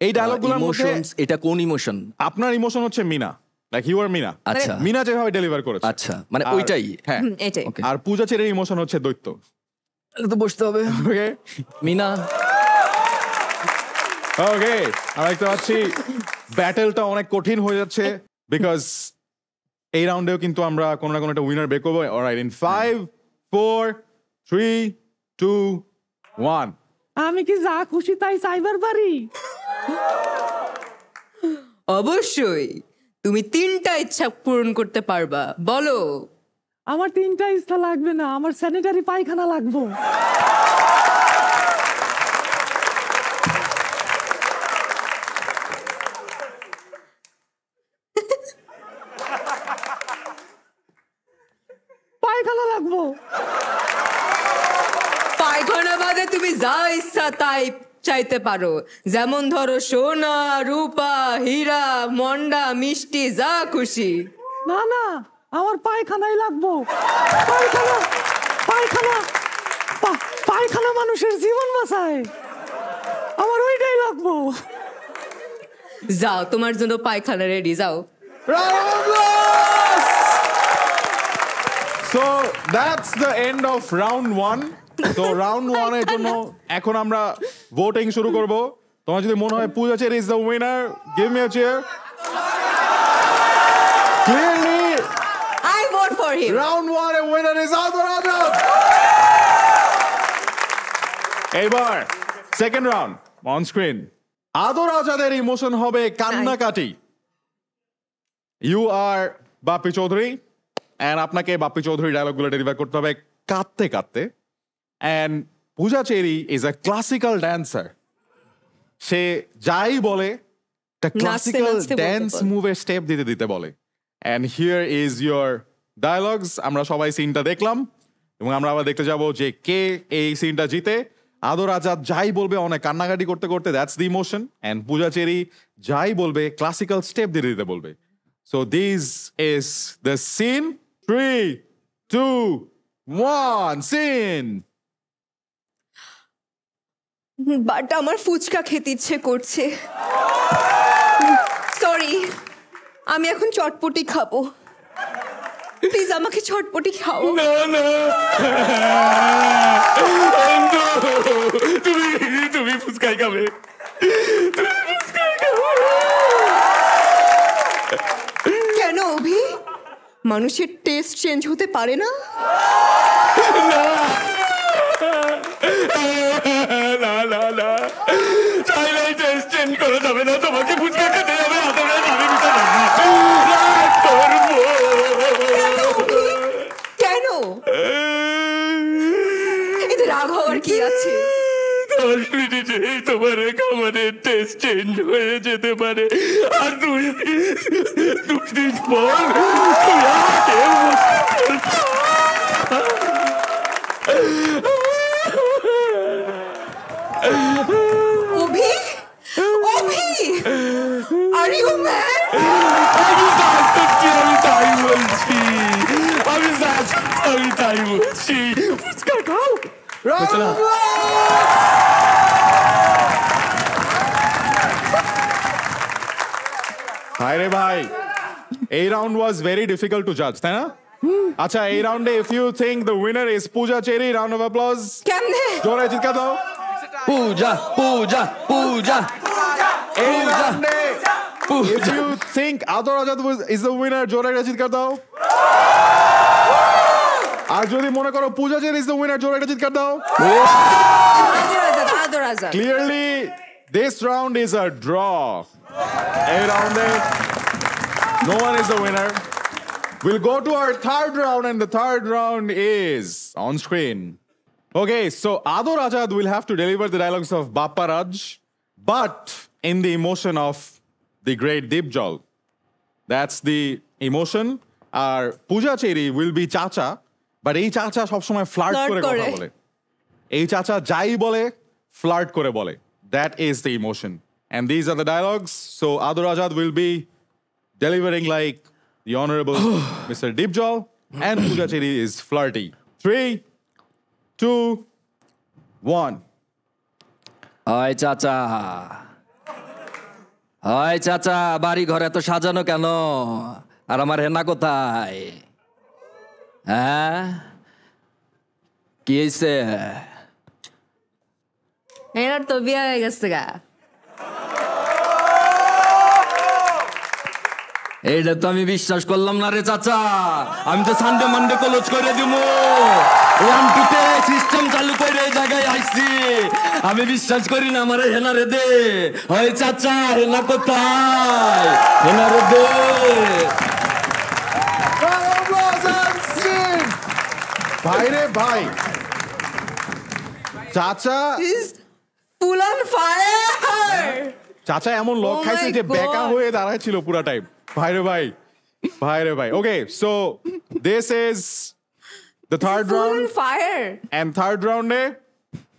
এই ডায়লগ গুলোর মধ্যে এটা কোন ইমোশন? আপনার ইমোশন হচ্ছে Meena, like you are Meena. আচ্ছা, মিনা যেভাবে ডেলিভার করেছে, আচ্ছা, মানে ওইটাই। হ্যাঁ, এটাই। আর পূজা চেরির ইমোশন হচ্ছে দৈত্য। তো বসতে হবে। ওকে মিনা ওকে আমরা দেখতে পাচ্ছি ব্যাটেলটা অনেক কঠিন হয়ে যাচ্ছে বিকজ এই রাউন্ডেও কিন্তু আমরা কোনো না কোনো একটা উইনার বের করবো। অলরাইট ইন 5 4 3 2 1 আমি কি যা খুশি তাই চাইবার পারি? অবশ্যই তুমি 3টা ইচ্ছা পূরণ করতে পারবা, বলো। আমার 3টা ইচ্ছা লাগবে না, আমার স্যানিটারি পায়খানা লাগবো। পায়খানা লাগবো। পায়খানা বাদে তুমি যা ইচ্ছা তাই চাইতে পারো, যেমন ধরো সোনা রূপা হীরা মন্ডা মিষ্টি যা খুশি। না না, আমার পায়খানাই লাগবো। পায়খানা পায়খানা পায়খানা মানুষের জীবন বাঁচায়, আমার ওইটাই লাগবো। যাও, তোমার জন্য পায়খানা রেডি, যাও। So that's the end of round 1. তো রাউন্ড 1 এর জন্য এখন আমরা ভোটিং শুরু করব। তোমার যদি মনে হয় Puja Cherry is the winner, give me a chair. Clearly I vote for him. Round 1 এর উইনার ইজ আদর আজাদ। এবার সেকেন্ড রাউন্ড অন স্ক্রিন। আদর আজাদের ইমোশন হবে কান্নাকাটি। You are Bappy Chowdhury and আপনাকে বাপ্পি চৌধুরী ডায়লগগুলো ডেলিভার করতে হবে কাঁদতে কাঁদতে। And Pooja Cherry is a classical dancer. সে যাই বলে একটা ক্লাসিক্যাল ড্যান্স মুভের স্টেপ দিতে দিতে বলে। And here is your dialogues. আমরা সবাই সিনটা দেখলাম এবং আমরা আবার দেখতে যাব যে কে এই সিনটা জিতে। আদর আজাদ যাই বলবে অনেক কান্নাকাটি করতে করতে, that's the emotion. And Puja Cherry যাই বলবে ক্লাসিক্যাল স্টেপ দিতে দিতে বলবে। So this is the scene. 3 2 1 scene. But আমার ফুচকা খেতে ইচ্ছে করছে, সরি, আমি এখন চটপটি খাবো, প্লিজ আমাকে চটপটি খাও। না না, তুমি ফুচকাই খাবে, কেন অভি? মানুষের টেস্ট চেঞ্জ হতে পারে না? না না না, চাইলেই টেস্ট চেঞ্জ করা যাবে না, তোমাকে ফুচকা খেতে যাবে। কেন? এতে রাগ হওয়ার কি আছে? 10 মিনিটেই তোমার খাবারের টেস্ট চেঞ্জ হয়ে যেতে পারে, আর 2 দিন পর অভি, অভি, আর ইউ ম্যাড? আমি তাই বলছি, ফুচকা খাও। হায় রে ভাই, এই round was very difficult to জাজ, তাই না? আচ্ছা, এই রাউন্ডে if you think the winner is Puja Cherry, round of applause. কেমনে? জোরে চিৎকার দাও। পূজা পূজা পূজা। এই রাউন্ডে ইফ ইউ থিংক আদর আজাদ ইজ দ্য উইনার, জোরে একটা চিৎকার দাও। আর যদি মনে করো পূজা চেরি ইজ দ্য উইনার, জোরে একটা চিৎকার দাও। আদর Azad. Clearly this round is a draw. এই রাউন্ডে no one is the winner. We'll go to our third round, and the third round is on screen. Okay, so Ador Azad will have to deliver the dialogues of Bappa Raj, but in the emotion of the great Deep Jol. That's the emotion. Our Pooja Cherry will be Chacha, but এই চাচা সবসময় flirt করে কথা বলে। এই চাচা যাই বলে ফ্লার্ট করে বলে। That is the emotion. And these are the dialogues. So Ador Azad will be delivering like the Honorable Mr. Deep Jol, and Pooja Cherry is flirty. 3 2 1. High চাচা, হাই চাচা, বাড়ি ঘর এত সাজানো কেন? আর আমার হেনা কোথায়? হ্যাঁ, কি হয়েছে? এনার তো বিয়ে হয়ে গেছে গা। এইটা তো আমি বিশ্বাস করলাম না রে চাচা। আমি তো সানডে মানডে কলেজ করে দিব, সিস্টেম চালু করে এই জায়গায় আইছি। আমি বিশ্বাস করি না আমার হেনা রে দে। ওই চাচা হেনা কোথায়? হেনা রে দে। ভাই রে ভাই, চাচা ফুল অন ফায়ার। চাচা এমন লক খাইছে যে বেকা হয়ে দাঁড়ায় ছিল পুরা টাইম। ভাই রে ভাই, ভাই রে ভাই। Okay, so this is the third round. Fire. And third round,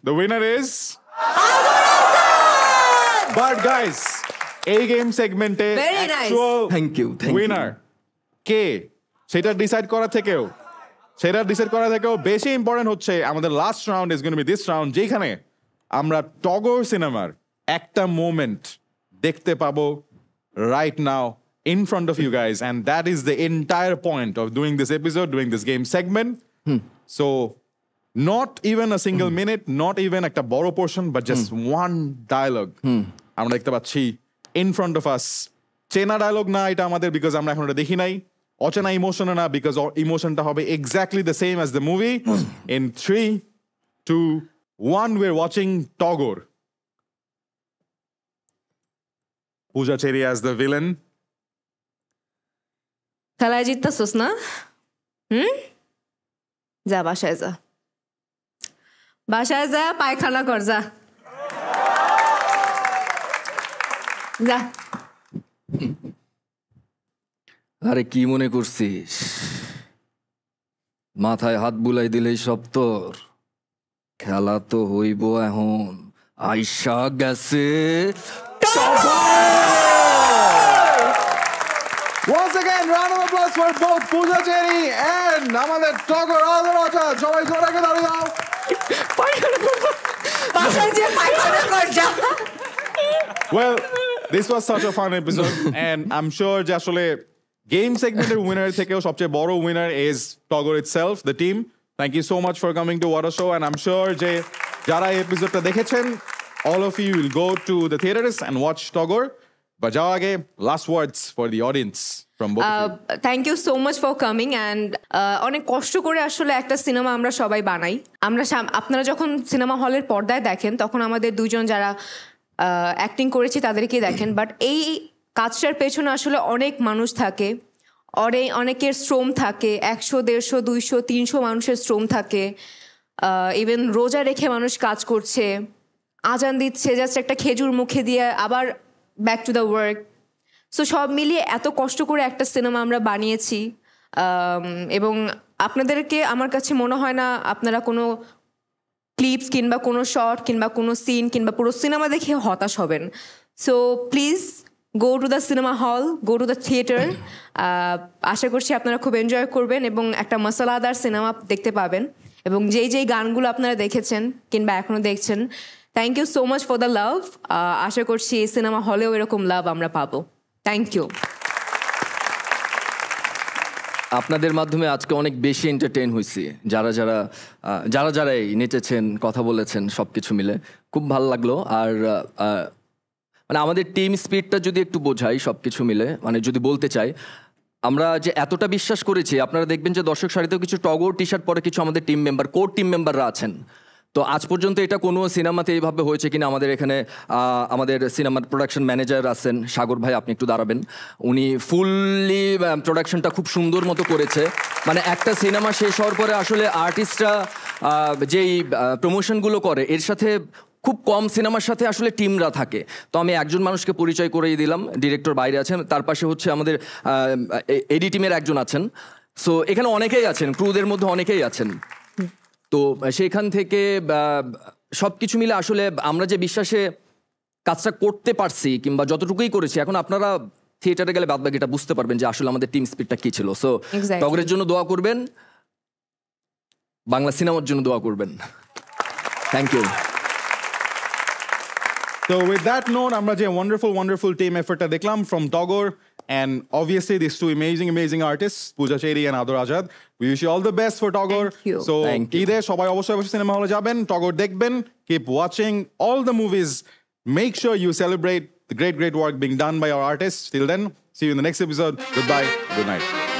the winner is. But guys, a game segment Very nice. actual Thank you. winner কে সেটা ডিসাইড করা থেকেও বেশি ইম্পর্টেন্ট হচ্ছে আমাদের last round is gonna be this round, যেখানে আমরা টগর সিনেমার একটা মোমেন্ট দেখতে পাবো right now in front of you guys, and that is the entire point of doing this episode, doing this game segment. So not even a single minute, not even একটা বড় portion, but just one dialogue আমরা দেখতে পাচ্ছি in front of us. চেনা dialogue না এটা আমাদের, because আমরা এখন এটা দেখি নাই। অচেনা ইমোশন না, বিকজ ইমোশনটা হবে exactly the same as the movie. In 3, 2, 1, we're watching Tagore. Pooja Cherry as the villain. খেলায় জিততেছস না? যা বাসায় যা, বাসায় যা, পায়খানা কর, যা যা। আরে কি মনে করছিস মাথায় হাত বুলাই দিলেই সব তোর? খেলা তো হইব এখন। আইসা গেছে Once again, round of applause for both Pooja Cherry and আমাদের টগর আদর আচা। সবাই জোরে করে দাঁড়িয়ে দাও। Well, this was such a fun episode, and I'm sure যে আসলে game segment এর winner থেকেও সবচেয়ে বড় winner is Tagore itself, the team. Thank you so much for coming to What a Show, and I'm sure যে যারা এই এপিসোডটা দেখেছেন, all of you will go to the theaters and watch Tagore. But যাওয়ার আগে last words for the audience from both of you. Thank you so much for coming and অনেক কষ্ট করে আসলে একটা সিনেমা আমরা সবাই বানাই। আপনারা যখন সিনেমা হলের পর্দায় দেখেন, তখন আমাদের দুজন যারা অ্যাক্টিং করেছি তাদেরকেই দেখেন, বাট এই কাজটার পেছনে আসলে অনেক মানুষ থাকে, অনেকের শ্রম থাকে, 100, 150, 200, 300 মানুষের শ্রম থাকে। ইভেন রোজা রেখে মানুষ কাজ করছে, আজান দিচ্ছে, জাস্ট একটা খেজুর মুখে দিয়ে আবার back to the work. So সব মিলিয়ে এত কষ্ট করে একটা সিনেমা আমরা বানিয়েছি, এবং আপনাদেরকে আমার কাছে মনে হয় না আপনারা কোনো ক্লিপস কিংবা কোনো শর্ট কিংবা কোনো সিন কিংবা পুরো সিনেমা দেখে হতাশ হবেন। So please go to the cinema hall, go to the theatre. আশা করছি আপনারা খুব এনজয় করবেন এবং একটা মশলাদার সিনেমা দেখতে পাবেন। এবং যেই গানগুলো আপনারা দেখেছেন কিংবা এখনও দেখছেন, thank you so much for the love. আশা করছি এই সিনেমা হলেও এরকম লাভ আমরা পাবো। Thank you. আপনাদের মাধ্যমে আজকে অনেক বেশি এন্টারটেইন হয়েছি, যারাই নেচেছেন, কথা বলেছেন, সব কিছু মিলে খুব ভালো লাগলো। আর মানে আমাদের টিম স্পিরিটটা যদি একটু বোঝাই, সব কিছু মিলে মানে যদি বলতে চাই, আমরা যে এতটা বিশ্বাস করেছি, আপনারা দেখবেন যে দর্শক সারিতেও কিছু টগর টি শার্ট পরে কিছু আমাদের টিম মেম্বার, কোর টিম মেম্বাররা আছেন। তো আজ পর্যন্ত এটা কোনো সিনেমাতে এইভাবে হয়েছে কিনা, আমাদের এখানে আমাদের সিনেমার প্রোডাকশন ম্যানেজার আছেন সাগর ভাই, আপনি একটু দাঁড়াবেন। উনি ফুললি প্রোডাকশনটা খুব সুন্দর মতো করেছে। মানে একটা সিনেমা শেষ হওয়ার পরে আসলে আর্টিস্টরা যেই প্রমোশনগুলো করে, এর সাথে খুব কম সিনেমার সাথে আসলে টিমরা থাকে। তো আমি একজন মানুষকে পরিচয় করিয়ে দিলাম, ডিরেক্টর বাইরে আছেন, তার পাশে হচ্ছে আমাদের এডি টিমের একজন আছেন। সো এখানে অনেকেই আছেন, ক্রুদের মধ্যে অনেকেই আছেন। তো সেইখান থেকে সব কিছু মিলে আসলে আমরা যে বিশ্বাসে কাজটা করতে পারছি কিংবা যতটুকুই করেছি, এখন আপনারা থিয়েটারে গেলে বাদবাকিটা বুঝতে পারবেন যে আসলে আমাদের টিম স্পিরিটটা কি ছিল। সো টগরের জন্য দোয়া করবেন, বাংলা সিনেমার জন্য দোয়া করবেন। Thank you. So with that note, আমরা যে wonderful team effortটা দেখলাম from Tagore And obviously, these two amazing artists, Pooja Cherry and Ador Azad. We wish you all the best for Togor. Thank you. So, Thank you. ঈদে সবাই অবশ্যই cinema হলে যাবেন, Togor দেখবেন. Keep watching all the movies. Make sure you celebrate the great work being done by our artists. Till then, see you in the next episode. Goodbye. Good night.